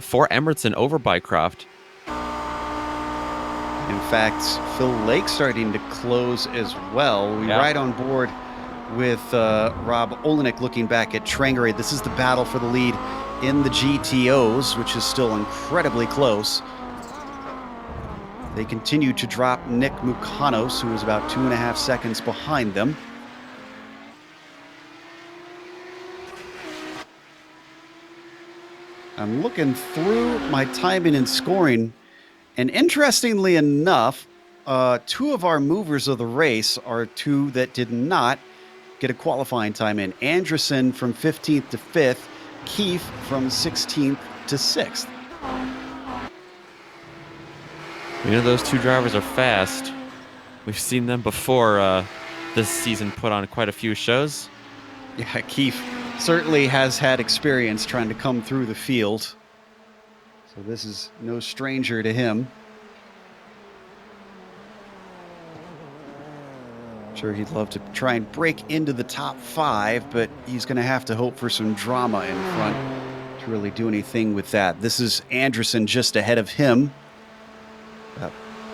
for Emerton over Bycroft. In fact, Phil Lake starting to close as well. We ride on board with Rob Olenek looking back at Trangarade. This is the battle for the lead in the GTOs, which is still incredibly close. They continue to drop Nick Mukanos, who is about 2.5 seconds behind them. I'm looking through my timing and scoring, and interestingly enough, 2 of our movers of the race are 2 that did not get a qualifying time in. Anderson from 15th to 5th, Keefe from 16th to 6th. We know those 2 drivers are fast. We've seen them before this season put on quite a few shows. Yeah, Keefe certainly has had experience trying to come through the field. So this is no stranger to him. Sure, he'd love to try and break into the top 5, but he's going to have to hope for some drama in front really do anything with that. This is Anderson just ahead of him.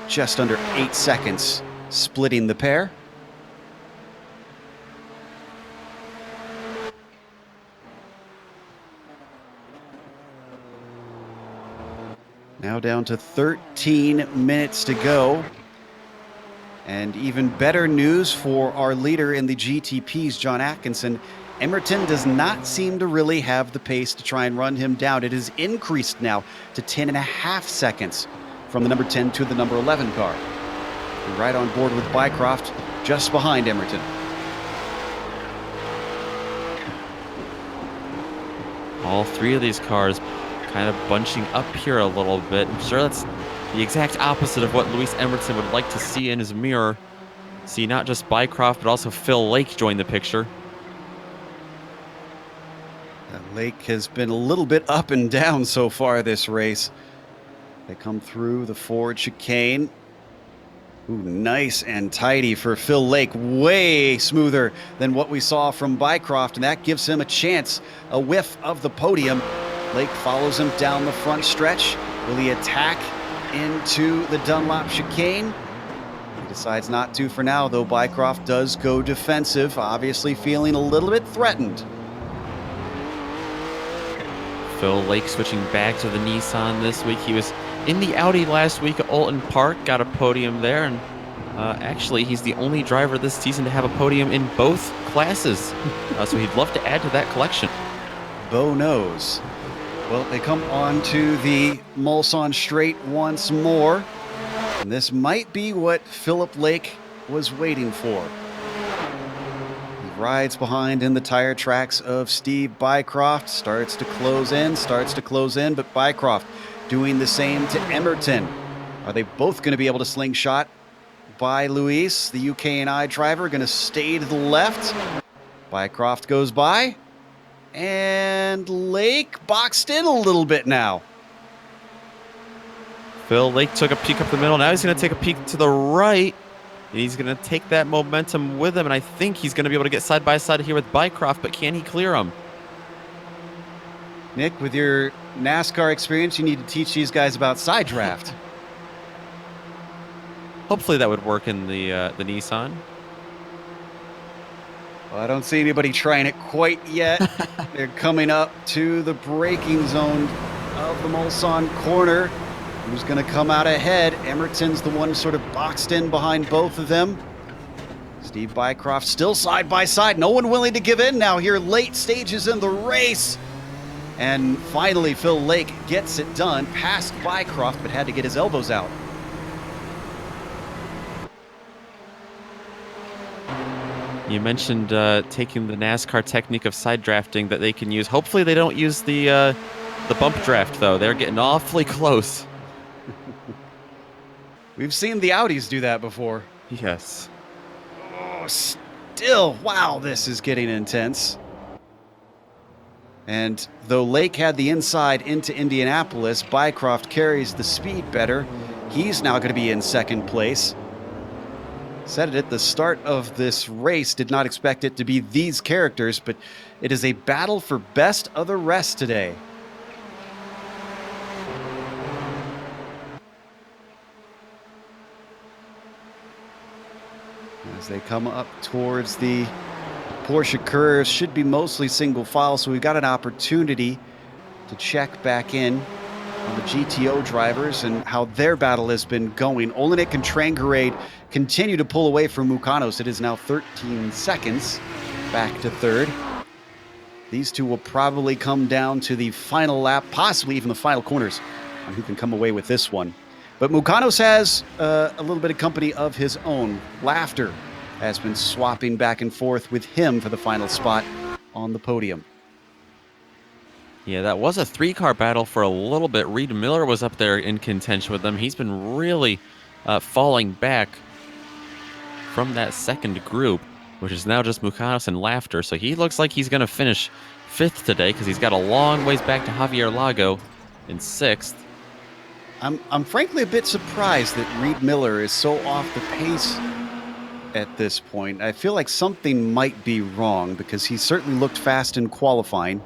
Just under 8 seconds, splitting the pair. Now down to 13 minutes to go. And even better news for our leader in the GTPs, John Atkinson. Emerton does not seem to really have the pace to try and run him down. It has increased now to 10.5 seconds from the number 10 to the number 11 car. We're right on board with Bycroft, just behind Emerton. All three of these cars kind of bunching up here a little bit. I'm sure that's the exact opposite of what Luis Emerson would like to see in his mirror. See not just Bycroft, but also Phil Lake join the picture. Lake has been a little bit up and down so far this race. They come through the forward chicane. Ooh, nice and tidy for Phil Lake. Way smoother than what we saw from Bycroft, and that gives him a chance, a whiff of the podium. Lake follows him down the front stretch. Will he attack into the Dunlop chicane? He decides not to for now, though Bycroft does go defensive, obviously feeling a little bit threatened. Phil Lake switching back to the Nissan this week. He was in the Audi last week at Alton Park, got a podium there, and actually he's the only driver this season to have a podium in both classes. So he'd love to add to that collection. Bo knows. Well, they come on to the Mulsanne straight once more, and this might be what Philip Lake was waiting for. He rides behind in the tire tracks of Steve Bycroft, starts to close in, but Bycroft doing the same to Emerton. Are they both going to be able to slingshot by Luis? The UK&I driver going to stay to the left. Bycroft goes by. And Lake boxed in a little bit now. Phil Lake took a peek up the middle. Now he's going to take a peek to the right. And he's going to take that momentum with him. And I think he's going to be able to get side by side here with Bycroft. But can he clear him? Nick, with your NASCAR experience, you need to teach these guys about side draft. Hopefully that would work in the Nissan. Well, I don't see anybody trying it quite yet. They're coming up to the braking zone of the Mulsanne corner. Who's going to come out ahead? Emerton's the one sort of boxed in behind both of them. Steve Bycroft still side by side. No one willing to give in now here late stages in the race. And finally, Phil Lake gets it done, past Bycroft, but had to get his elbows out. You mentioned taking the NASCAR technique of side drafting that they can use. Hopefully they don't use the bump draft, though. They're getting awfully close. We've seen the Audis do that before. Yes. Oh, still, wow, this is getting intense. And though Lake had the inside into Indianapolis, Bycroft carries the speed better. He's now going to be in second place. Said it at the start of this race, did not expect it to be these characters, but it is a battle for best of the rest today. As they come up towards the Porsche curves, should be mostly single file, so we've got an opportunity to check back in on the GTO drivers and how their battle has been going. Olenek and Trangarade continue to pull away from Mukanos. It is now 13 seconds back to third. These two will probably come down to the final lap, possibly even the final corners, on who can come away with this one. But Mukanos has a little bit of company of his own. Laughter has been swapping back and forth with him for the final spot on the podium. Yeah, that was a three-car battle for a little bit. Reed Miller was up there in contention with them. He's been really falling back from that second group, which is now just Mukanos and Laughter. So he looks like he's going to finish fifth today because he's got a long ways back to Javier Lago in sixth. I'm frankly a bit surprised that Reed Miller is so off the pace at this point. I feel like something might be wrong because he certainly looked fast in qualifying.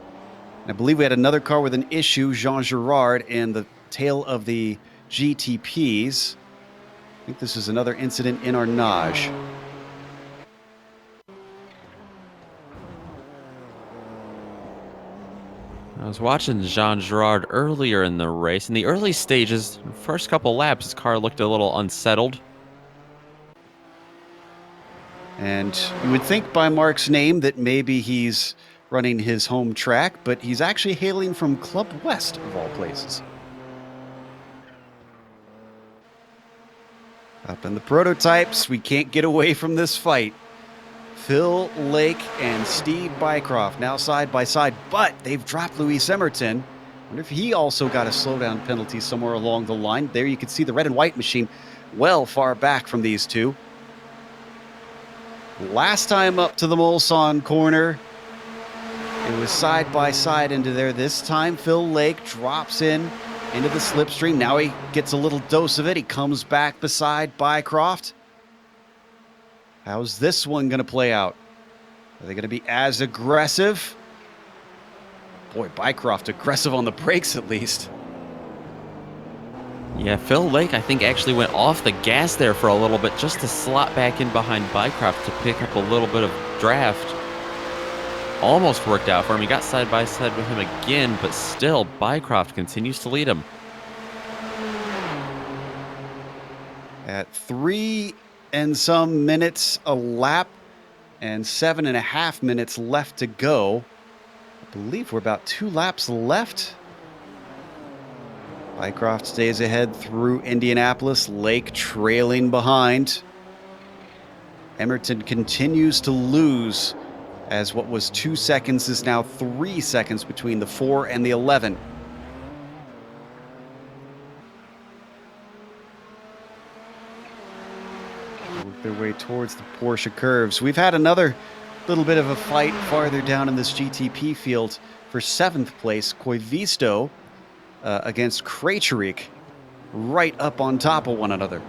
I believe we had another car with an issue, Jean Girard, in the tail of the GTPs. I think this is another incident in our Nage. I was watching Jean Girard earlier in the race. In the early stages, first couple laps, his car looked a little unsettled. And you would think by Mark's name that maybe he's running his home track, but he's actually hailing from Club West, of all places. Up in the prototypes, we can't get away from this fight. Phil Lake and Steve Bycroft now side by side, but they've dropped Luis Emerton. I wonder if he also got a slowdown penalty somewhere along the line. There you can see the red and white machine well far back from these two. Last time up to the Mulsanne corner, it was side by side into there. This time Phil Lake drops in into the slipstream. Now he gets a little dose of it. He comes back beside Bycroft. How's this one going to play out? Are they going to be as aggressive? Boy, Bycroft aggressive on the brakes at least. Yeah, Phil Lake, I think, actually went off the gas there for a little bit just to slot back in behind Bycroft to pick up a little bit of draft. Almost worked out for him. He got side by side with him again, but still, Bycroft continues to lead him. At 3 and some minutes a lap and 7.5 minutes left to go. I believe we're about 2 laps left. Bycroft stays ahead through Indianapolis, Lake trailing behind. Emerton continues to lose as what was 2 seconds is now 3 seconds between the 4 and the 11. Work their way towards the Porsche curves. We've had another little bit of a fight farther down in this GTP field for 7th place. Koivisto against Krejcik, right up on top of one another.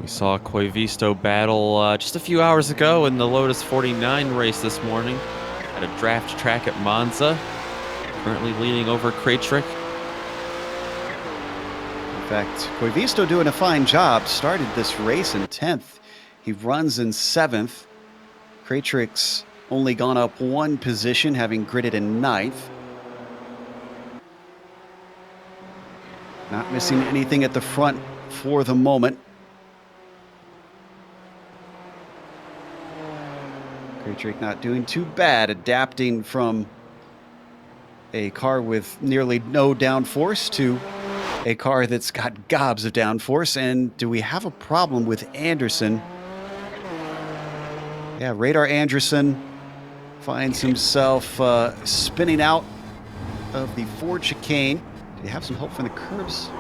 We saw Koivisto battle just a few hours ago in the Lotus 49 race this morning at a draft track at Monza. Currently leading over Krejcik. In fact, Koivisto doing a fine job. Started this race in 10th. He runs in 7th. Krejcik's only gone up 1 position, having gridded in 9th. Not missing anything at the front for the moment. Krejcik not doing too bad, adapting from a car with nearly no downforce to a car that's got gobs of downforce. And do we have a problem with Anderson? Yeah, Radar Anderson finds himself spinning out of the Ford chicane. Did he have some help from the curbs?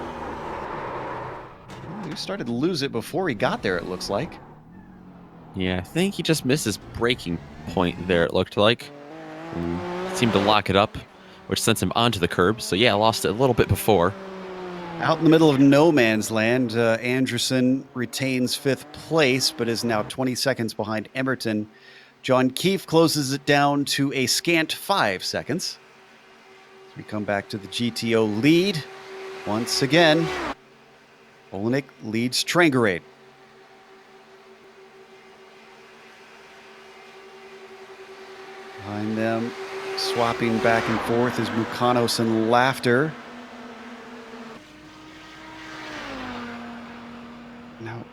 He started to lose it before he got there, it looks like. Yeah, I think he just missed his braking point there, it looked like. Seemed to lock it up, which sent him onto the curb. So yeah, lost it a little bit before. Out in the middle of no man's land, Anderson retains 5th place, but is now 20 seconds behind Emerton. John Keefe closes it down to a scant 5 seconds. As we come back to the GTO lead, once again, Olenek leads Trangerade. Behind them, swapping back and forth is Mukanos and Laughter. Now,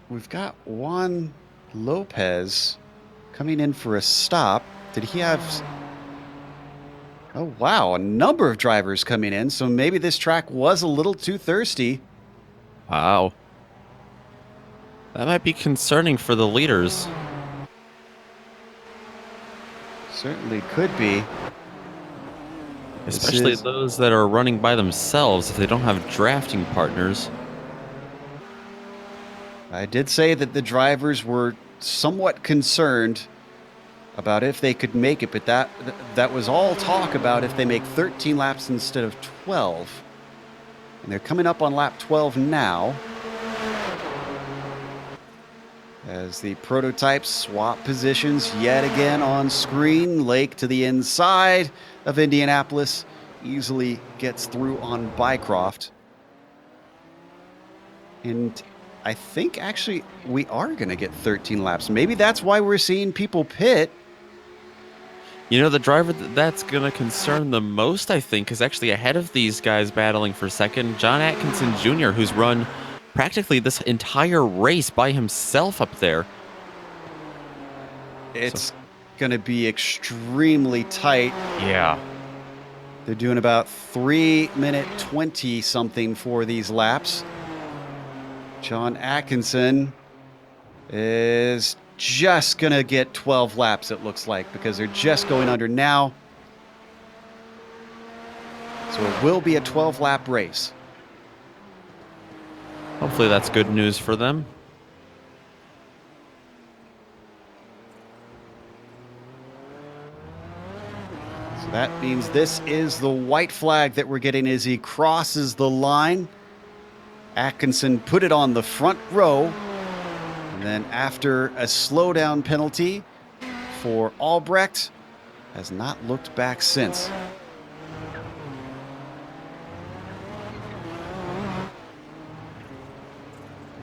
we've got Juan Lopez coming in for a stop. Did he have... Oh, wow, a number of drivers coming in, so maybe this track was a little too thirsty. Wow. That might be concerning for the leaders. Certainly could be. Especially those that are running by themselves if they don't have drafting partners. I did say that the drivers were somewhat concerned about if they could make it, but that was all talk about if they make 13 laps instead of 12. And they're coming up on lap 12 now. As the prototypes swap positions yet again on screen. Lake to the inside of Indianapolis. Easily gets through on Bycroft. And I think actually we are going to get 13 laps. Maybe that's why we're seeing people pit. You know, the driver that's going to concern the most, I think, is actually ahead of these guys battling for second. John Atkinson Jr., who's run practically this entire race by himself up there. It's going to be extremely tight. Yeah. They're doing about 3-minute 20 something for these laps. John Atkinson is just going to get 12 laps, it looks like, because they're just going under now. So it will be a 12-lap race. Hopefully that's good news for them. So that means this is the white flag that we're getting as he crosses the line. Atkinson put it on the front row. And then after a slowdown penalty for Albrecht, has not looked back since.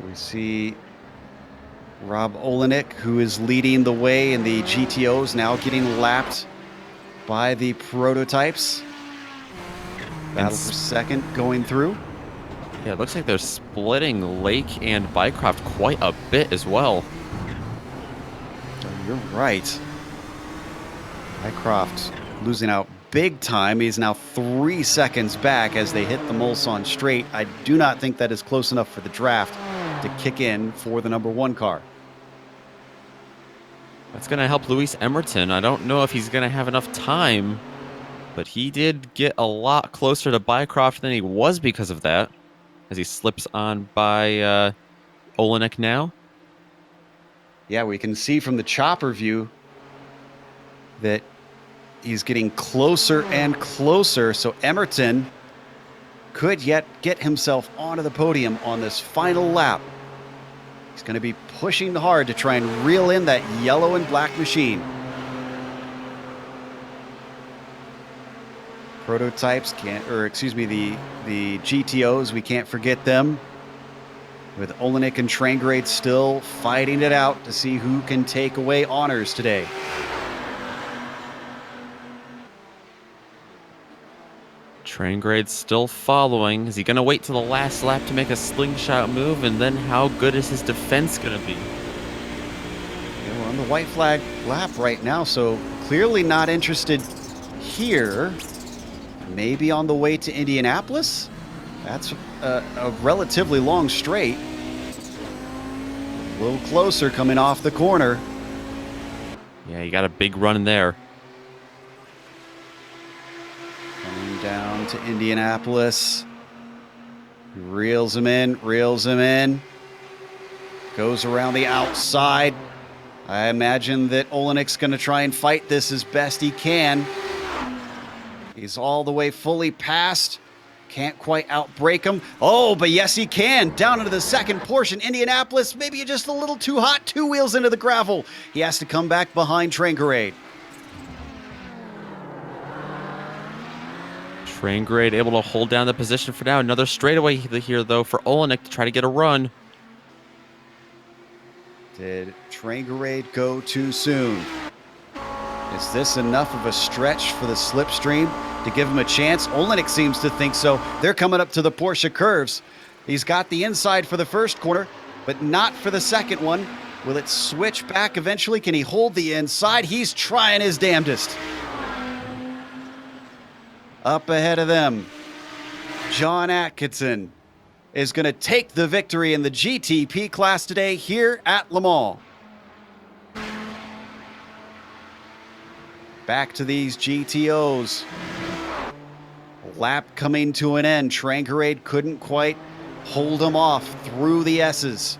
We see Rob Olenek, who is leading the way in the GTOs, now getting lapped by the prototypes. Battle for second going through. Yeah, it looks like they're splitting Lake and Bycroft quite a bit as well. You're right. Bycroft losing out big time. He's now 3 seconds back as they hit the Mulsanne straight. I do not think that is close enough for the draft to kick in for the number 1 car. That's going to help Luis Emerton. I don't know if he's going to have enough time, but he did get a lot closer to Bycroft than he was because of that, as he slips on by Olenek now. Yeah, we can see from the chopper view that he's getting closer and closer, so Emerton could yet get himself onto the podium on this final lap. He's going to be pushing hard to try and reel in that yellow and black machine. Prototypes can't, or excuse me, the GTOs, we can't forget them. With Olenek and Traingrade still fighting it out to see who can take away honors today. Traingrade still following. Is he going to wait till the last lap to make a slingshot move? And then how good is his defense going to be? Yeah, we're on the white flag lap right now, so clearly not interested here. Maybe on the way to Indianapolis? That's a relatively long straight. A little closer coming off the corner. Yeah, you got a big run there. Coming down to Indianapolis. Reels him in, reels him in. Goes around the outside. I imagine that Olenek's going to try and fight this as best he can. He's all the way fully past. Can't quite outbrake him. Oh, but yes, he can. Down into the second portion. Indianapolis, maybe just a little too hot. 2 wheels into the gravel. He has to come back behind Traingrade. Traingrade able to hold down the position for now. Another straightaway here, though, for Olenek to try to get a run. Did Traingrade go too soon? Is this enough of a stretch for the slipstream to give him a chance? Olenek seems to think so. They're coming up to the Porsche curves. He's got the inside for the first corner, but not for the second one. Will it switch back eventually? Can he hold the inside? He's trying his damnedest. Up ahead of them, John Atkinson is going to take the victory in the GTP class today here at Le Mans. Back to these GTOs. Lap coming to an end. Traingrade couldn't quite hold him off through the S's.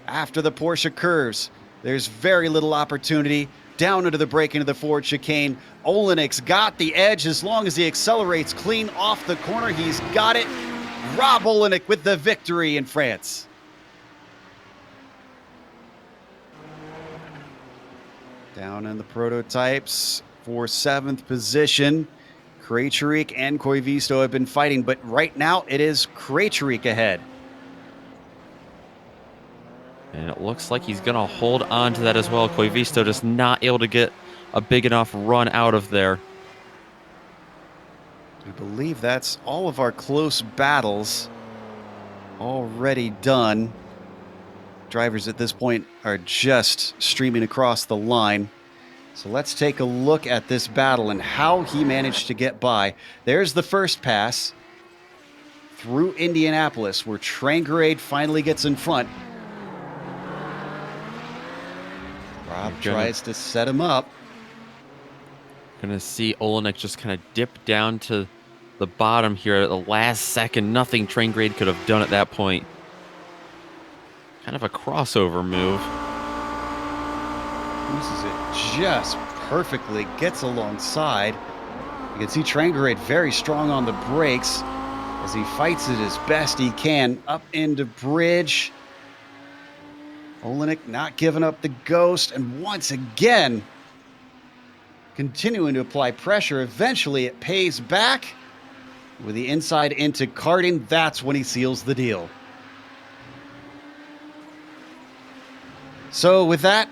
After the Porsche curves, there's very little opportunity. Down into the break into the Ford chicane. Olenek's got the edge as long as he accelerates clean off the corner. He's got it. Rob Olenek with the victory in France. Down in the prototypes for 7th position. Krejcik and Koivisto have been fighting, but right now it is Krejcik ahead. And it looks like he's going to hold on to that as well. Koivisto just not able to get a big enough run out of there. I believe that's all of our close battles already done. Drivers at this point are just streaming across the line. So let's take a look at this battle and how he managed to get by. There's the first pass through Indianapolis where Trangrade finally gets in front. Rob tries to set him up. Gonna see Olenek just kind of dip down to the bottom here at the last second. Nothing Trangrade could have done at that point. Kind of a crossover move. Uses it just perfectly, gets alongside. You can see Trangrade very strong on the brakes as he fights it as best he can up into bridge. Olenek not giving up the ghost, and once again continuing to apply pressure. Eventually it pays back with the inside into karting. That's when he seals the deal. So with that,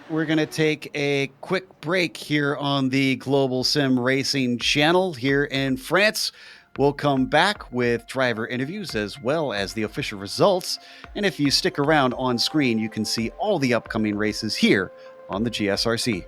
we're going to take a quick break here on the Global Sim Racing channel here in France. We'll come back with driver interviews as well as the official results. And if you stick around on screen, you can see all the upcoming races here on the GSRC.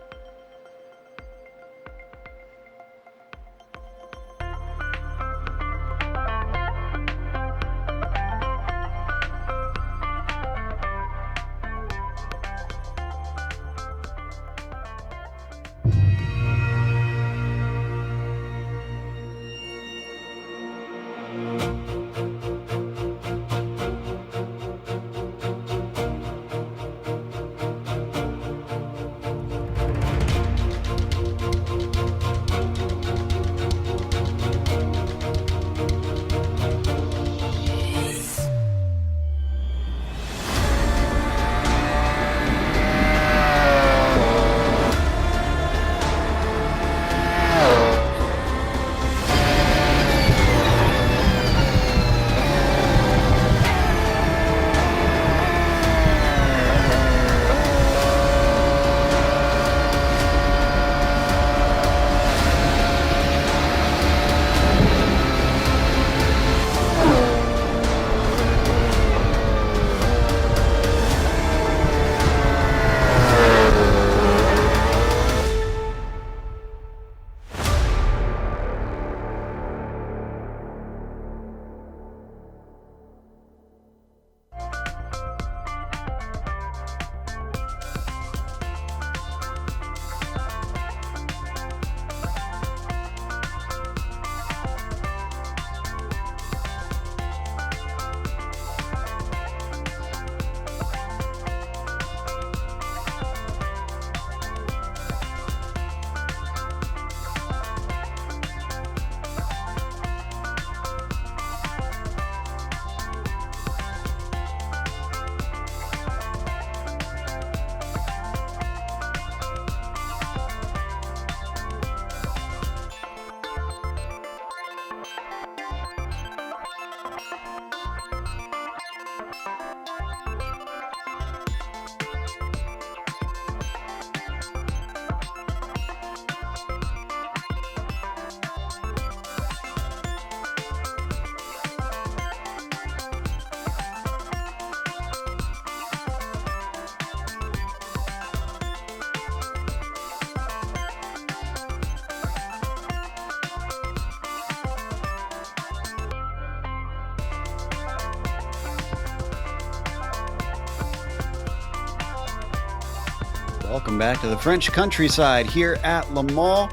Welcome back to the French countryside here at Le Mans.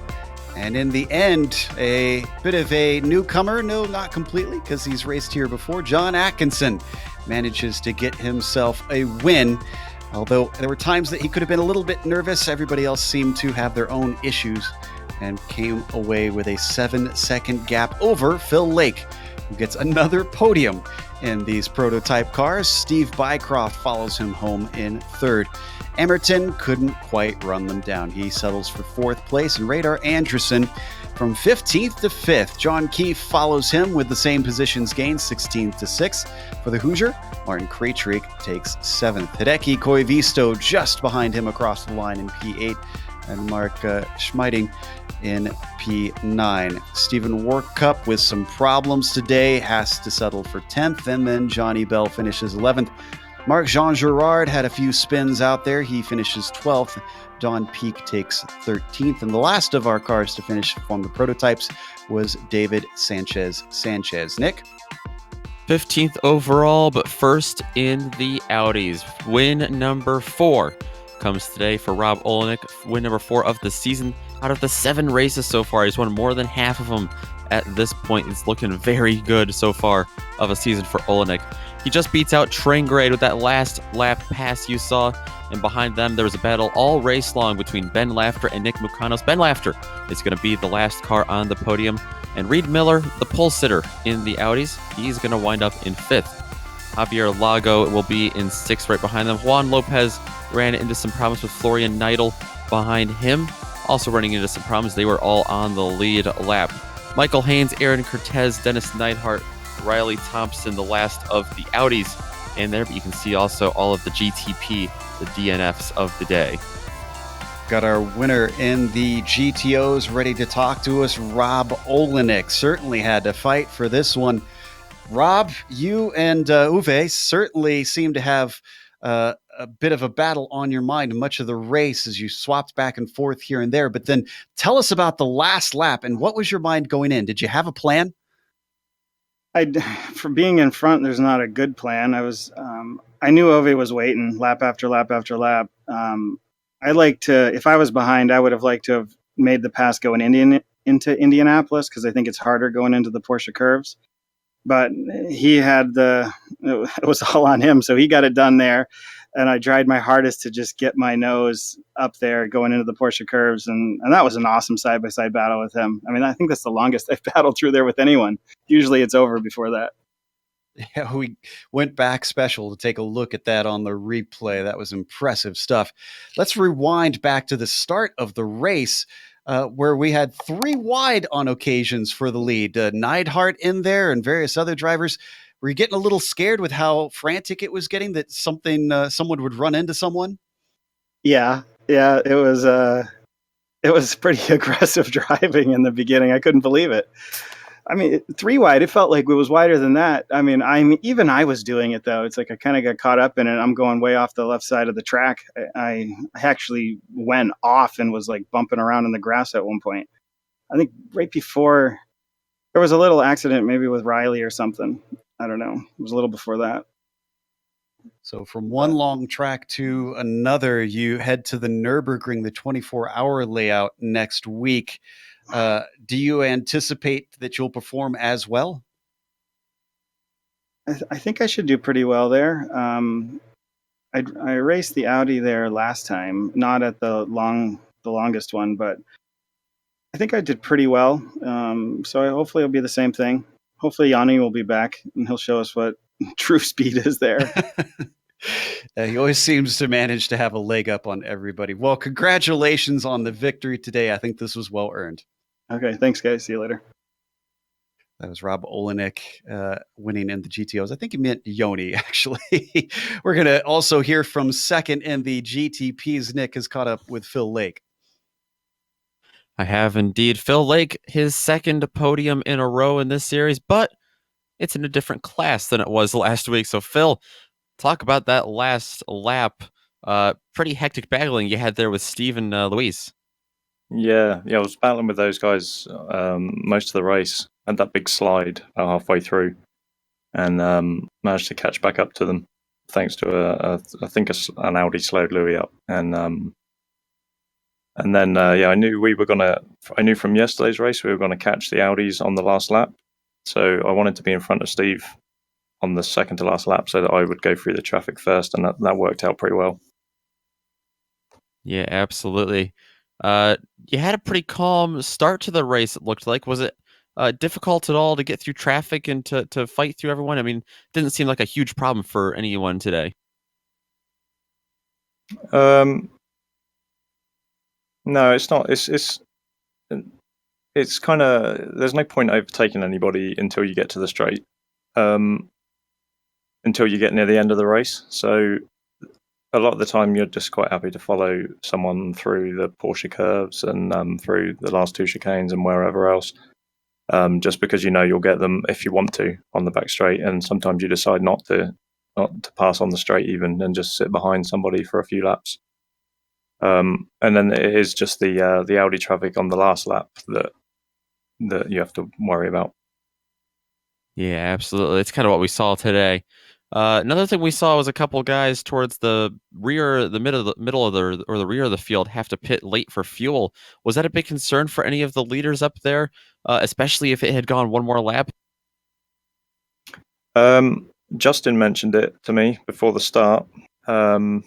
And in the end, a bit of a newcomer. No, not completely, because he's raced here before. John Atkinson manages to get himself a win. Although there were times that he could have been a little bit nervous. Everybody else seemed to have their own issues and came away with a 7-second gap over Phil Lake, who gets another podium in these prototype cars. Steve Bycroft follows him home in third. Emerton couldn't quite run them down. He settles for fourth place, and Radar Anderson from 15th to 5th. John Keefe follows him with the same positions gained, 16th to 6th. For the Hoosier, Martin Krejcik takes 7th. Hideki Koivisto just behind him across the line in P8, and Mark Schmeiding in P9. Stephen Workup with some problems today has to settle for 10th, and then Johnny Bell finishes 11th. Marc-Jean Girard had a few spins out there. He finishes 12th. Don Peak takes 13th. And the last of our cars to finish from the prototypes was David Sanchez. Nick? 15th overall, but first in the Audis. Win number 4 comes today for Rob Olenek. Win number 4 of the season. Out of the 7 races so far, he's won more than half of them at this point. It's looking very good so far of a season for Olenek. He just beats out Traingrade with that last lap pass you saw, and behind them there was a battle all race long between Ben Lafter and Nick Mukanos. Ben Lafter is going to be the last car on the podium, and Reed Miller, the pole sitter in the Audis, he's going to wind up in 5th. Javier Lago will be in 6th right behind them. Juan Lopez ran into some problems with Florian Neidl behind him, also running into some problems. They were all on the lead lap. Michael Haynes, Aaron Cortez, Dennis Neidhart, Riley Thompson, the last of the Audis in there, but you can see also all of the GTP, the DNFs of the day. Got our winner in the GTOs ready to talk to us. Rob Olenek certainly had to fight for this one. Rob, you and Uwe certainly seem to have a bit of a battle on your mind much of the race as you swapped back and forth here and there. But then tell us about the last lap and what was your mind going in? Did you have a plan? For being in front, there's not a good plan. I knew Ove was waiting lap after lap after lap. I like to, if I was behind, I would have liked to have made the pass going into Indianapolis, because I think it's harder going into the Porsche curves. But it was all on him, so he got it done there. And I tried my hardest to just get my nose up there going into the Porsche curves. And that was an awesome side-by-side battle with him. I mean, I think that's the longest I've battled through there with anyone. Usually it's over before that. Yeah, we went back special to take a look at that on the replay. That was impressive stuff. Let's rewind back to the start of the race, where we had 3 wide on occasions for the lead. Neidhart in there and various other drivers. Were you getting a little scared with how frantic it was getting, that someone would run into someone? Yeah, it was pretty aggressive driving in the beginning. I couldn't believe it. I mean, 3 wide, it felt like it was wider than that. I mean, even I was doing it, though. It's like I kind of got caught up in it. I'm going way off the left side of the track. I actually went off and was like bumping around in the grass at one point. I think right before there was a little accident, maybe with Riley or something. I don't know. It was a little before that. So from one long track to another, you head to the Nürburgring, the 24-hour layout next week. Do you anticipate that you'll perform as well? I think I should do pretty well there. I raced the Audi there last time, not at the longest one, but I think I did pretty well. So hopefully it'll be the same thing. Hopefully Yanni will be back and he'll show us what true speed is there. He always seems to manage to have a leg up on everybody. Well, congratulations on the victory today. I think this was well earned. Okay, thanks, guys. See you later. That was Rob Olenek winning in the GTOs. I think he meant Yoni, actually. We're going to also hear from second in the GTPs. Nick has caught up with Phil Lake. I have indeed. Phil Lake, his second podium in a row in this series, but it's in a different class than it was last week. So, Phil, talk about that last lap. Pretty hectic battling you had there with Steve and Luis. Yeah, I was battling with those guys most of the race. Had that big slide about halfway through, and managed to catch back up to them thanks to I think an Audi slowed Louis up, and then I knew from yesterday's race we were gonna catch the Audis on the last lap, so I wanted to be in front of Steve on the second to last lap so that I would go through the traffic first, and that worked out pretty well. Yeah, absolutely. You had a pretty calm start to the race, it looked like. Was it difficult at all to get through traffic and to fight through everyone? I mean, it didn't seem like a huge problem for anyone today. No, it's not. It's kind of, there's no point overtaking anybody until you get to the straight, until you get near the end of the race. So a lot of the time you're just quite happy to follow someone through the Porsche curves and through the last two chicanes and wherever else, just because you know you'll get them if you want to on the back straight, and sometimes you decide not to pass on the straight even and just sit behind somebody for a few laps. And then it is just the Audi traffic on the last lap that you have to worry about. Yeah, absolutely. It's kind of what we saw today. Another thing we saw was a couple guys towards the rear, the middle of the rear of the field have to pit late for fuel. Was that a big concern for any of the leaders up there, especially if it had gone one more lap? Justin mentioned it to me before the start, but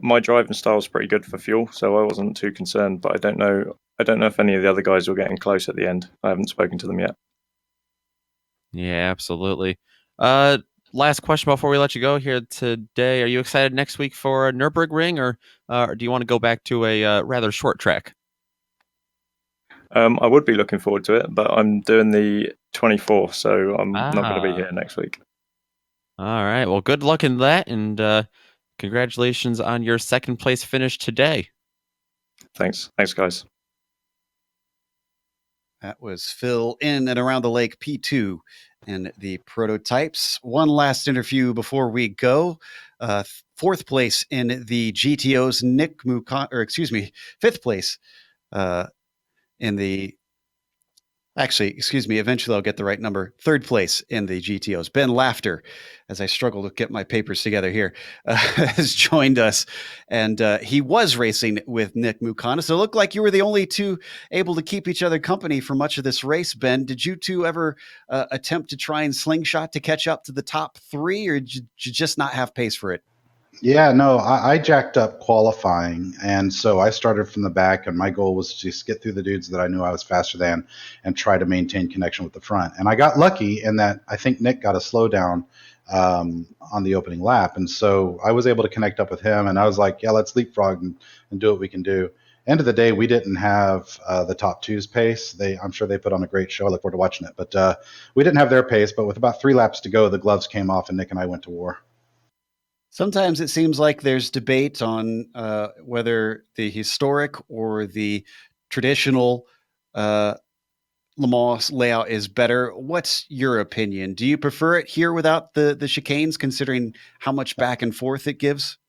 my driving style is pretty good for fuel, so I wasn't too concerned. But I don't know if any of the other guys were getting close at the end. I haven't spoken to them yet. Yeah, absolutely. Last question before we let you go here today. Are you excited next week for Nürburgring, or do you want to go back to a rather short track? I would be looking forward to it, but I'm doing the 24th, so I'm not going to be here next week. All right. Well, good luck in that, and congratulations on your second place finish today. Thanks, guys. That was Phil in and around the lake P2 and the prototypes. One last interview before we go. Fourth place in the GTO's Nick Mukan, or excuse me, fifth place in the. Actually, excuse me, eventually I'll get the right number. Third place in the GTOs. Ben Laughter, as I struggle to get my papers together here, has joined us. And he was racing with Nick Mukana. So it looked like you were the only two able to keep each other company for much of this race, Ben. Did you two ever attempt to try and slingshot to catch up to the top three, or did you just not have pace for it? Yeah, no, I jacked up qualifying, and so I started from the back, and my goal was to just get through the dudes that I knew I was faster than and try to maintain connection with the front. And I got lucky in that I think Nick got a slowdown on the opening lap, and so I was able to connect up with him, and I was like, yeah, let's leapfrog and do what we can do. End of the day, we didn't have the top two's pace. I'm sure they put on a great show. I look forward to watching it, but we didn't have their pace. But with about 3 laps to go, the gloves came off, and Nick and I went to war. Sometimes it seems like there's debate on whether the historic or the traditional Le Mans layout is better. What's your opinion? Do you prefer it here without the chicanes, considering how much back and forth it gives?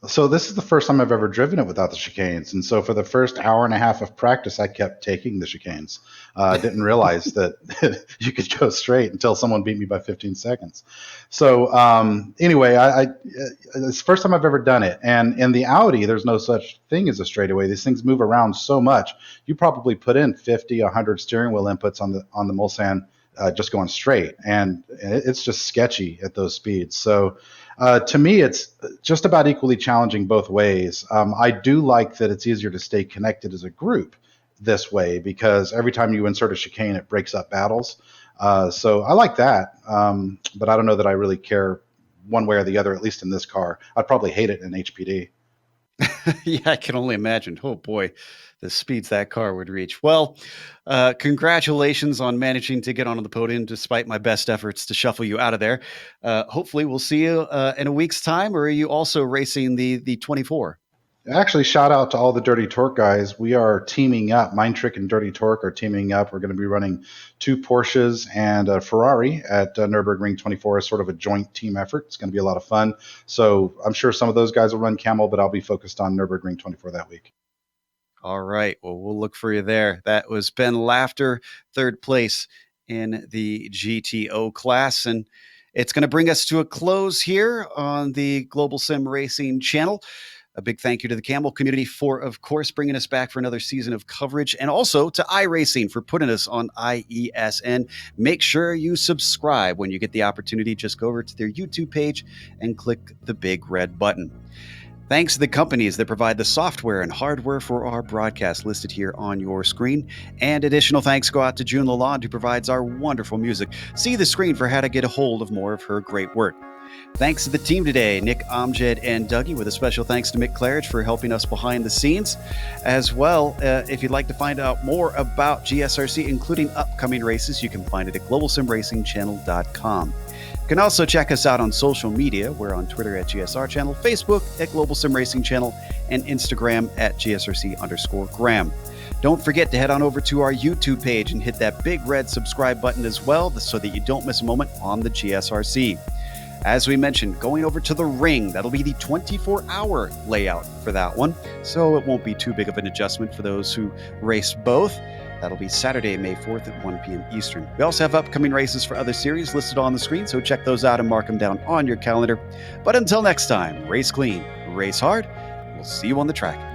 So this is the first time I've ever driven it without the chicanes. And so for the first hour and a half of practice, I kept taking the chicanes. I didn't realize that you could go straight until someone beat me by 15 seconds. So anyway, it's the first time I've ever done it. And in the Audi, there's no such thing as a straightaway. These things move around so much. You probably put in 50, 100 steering wheel inputs on the Mulsanne just going straight. And it's just sketchy at those speeds. So to me, it's just about equally challenging both ways. I do like that it's easier to stay connected as a group this way because every time you insert a chicane, it breaks up battles. So I like that, but I don't know that I really care one way or the other, at least in this car. I'd probably hate it in HPD. Yeah, I can only imagine. Oh boy, the speeds that car would reach. Well, congratulations on managing to get onto the podium despite my best efforts to shuffle you out of there. Hopefully we'll see you in a week's time, or are you also racing the 24? Actually, shout out to all the Dirty Torque guys. We are teaming up. Mind Trick and Dirty Torque are teaming up. We're going to be running 2 Porsches and a Ferrari at Nürburgring 24 as sort of a joint team effort. It's going to be a lot of fun. So I'm sure some of those guys will run Camel, but I'll be focused on Nürburgring 24 that week. All right. Well, we'll look for you there. That was Ben Laughter, third place in the GTO class. And it's going to bring us to a close here on the Global Sim Racing channel. A big thank you to the Camel community for, of course, bringing us back for another season of coverage, and also to iRacing for putting us on IESN. Make sure you subscribe when you get the opportunity. Just go over to their YouTube page and click the big red button. Thanks to the companies that provide the software and hardware for our broadcast listed here on your screen. And additional thanks go out to June Lalonde, who provides our wonderful music. See the screen for how to get a hold of more of her great work. Thanks to the team today, Nick, Amjad, and Dougie, with a special thanks to Mick Claridge for helping us behind the scenes. As well, if you'd like to find out more about GSRC, including upcoming races, you can find it at globalsimracingchannel.com. You can also check us out on social media. We're on Twitter at GSR Channel, Facebook at Global Sim Racing Channel, and Instagram at GSRC_Graham. Don't forget to head on over to our YouTube page and hit that big red subscribe button as well, so that you don't miss a moment on the GSRC. As we mentioned, going over to the ring, that'll be the 24-hour layout for that one, so it won't be too big of an adjustment for those who race both. That'll be Saturday, May 4th at 1 p.m. Eastern. We also have upcoming races for other series listed on the screen, so check those out and mark them down on your calendar. But until next time, race clean, race hard. We'll see you on the track.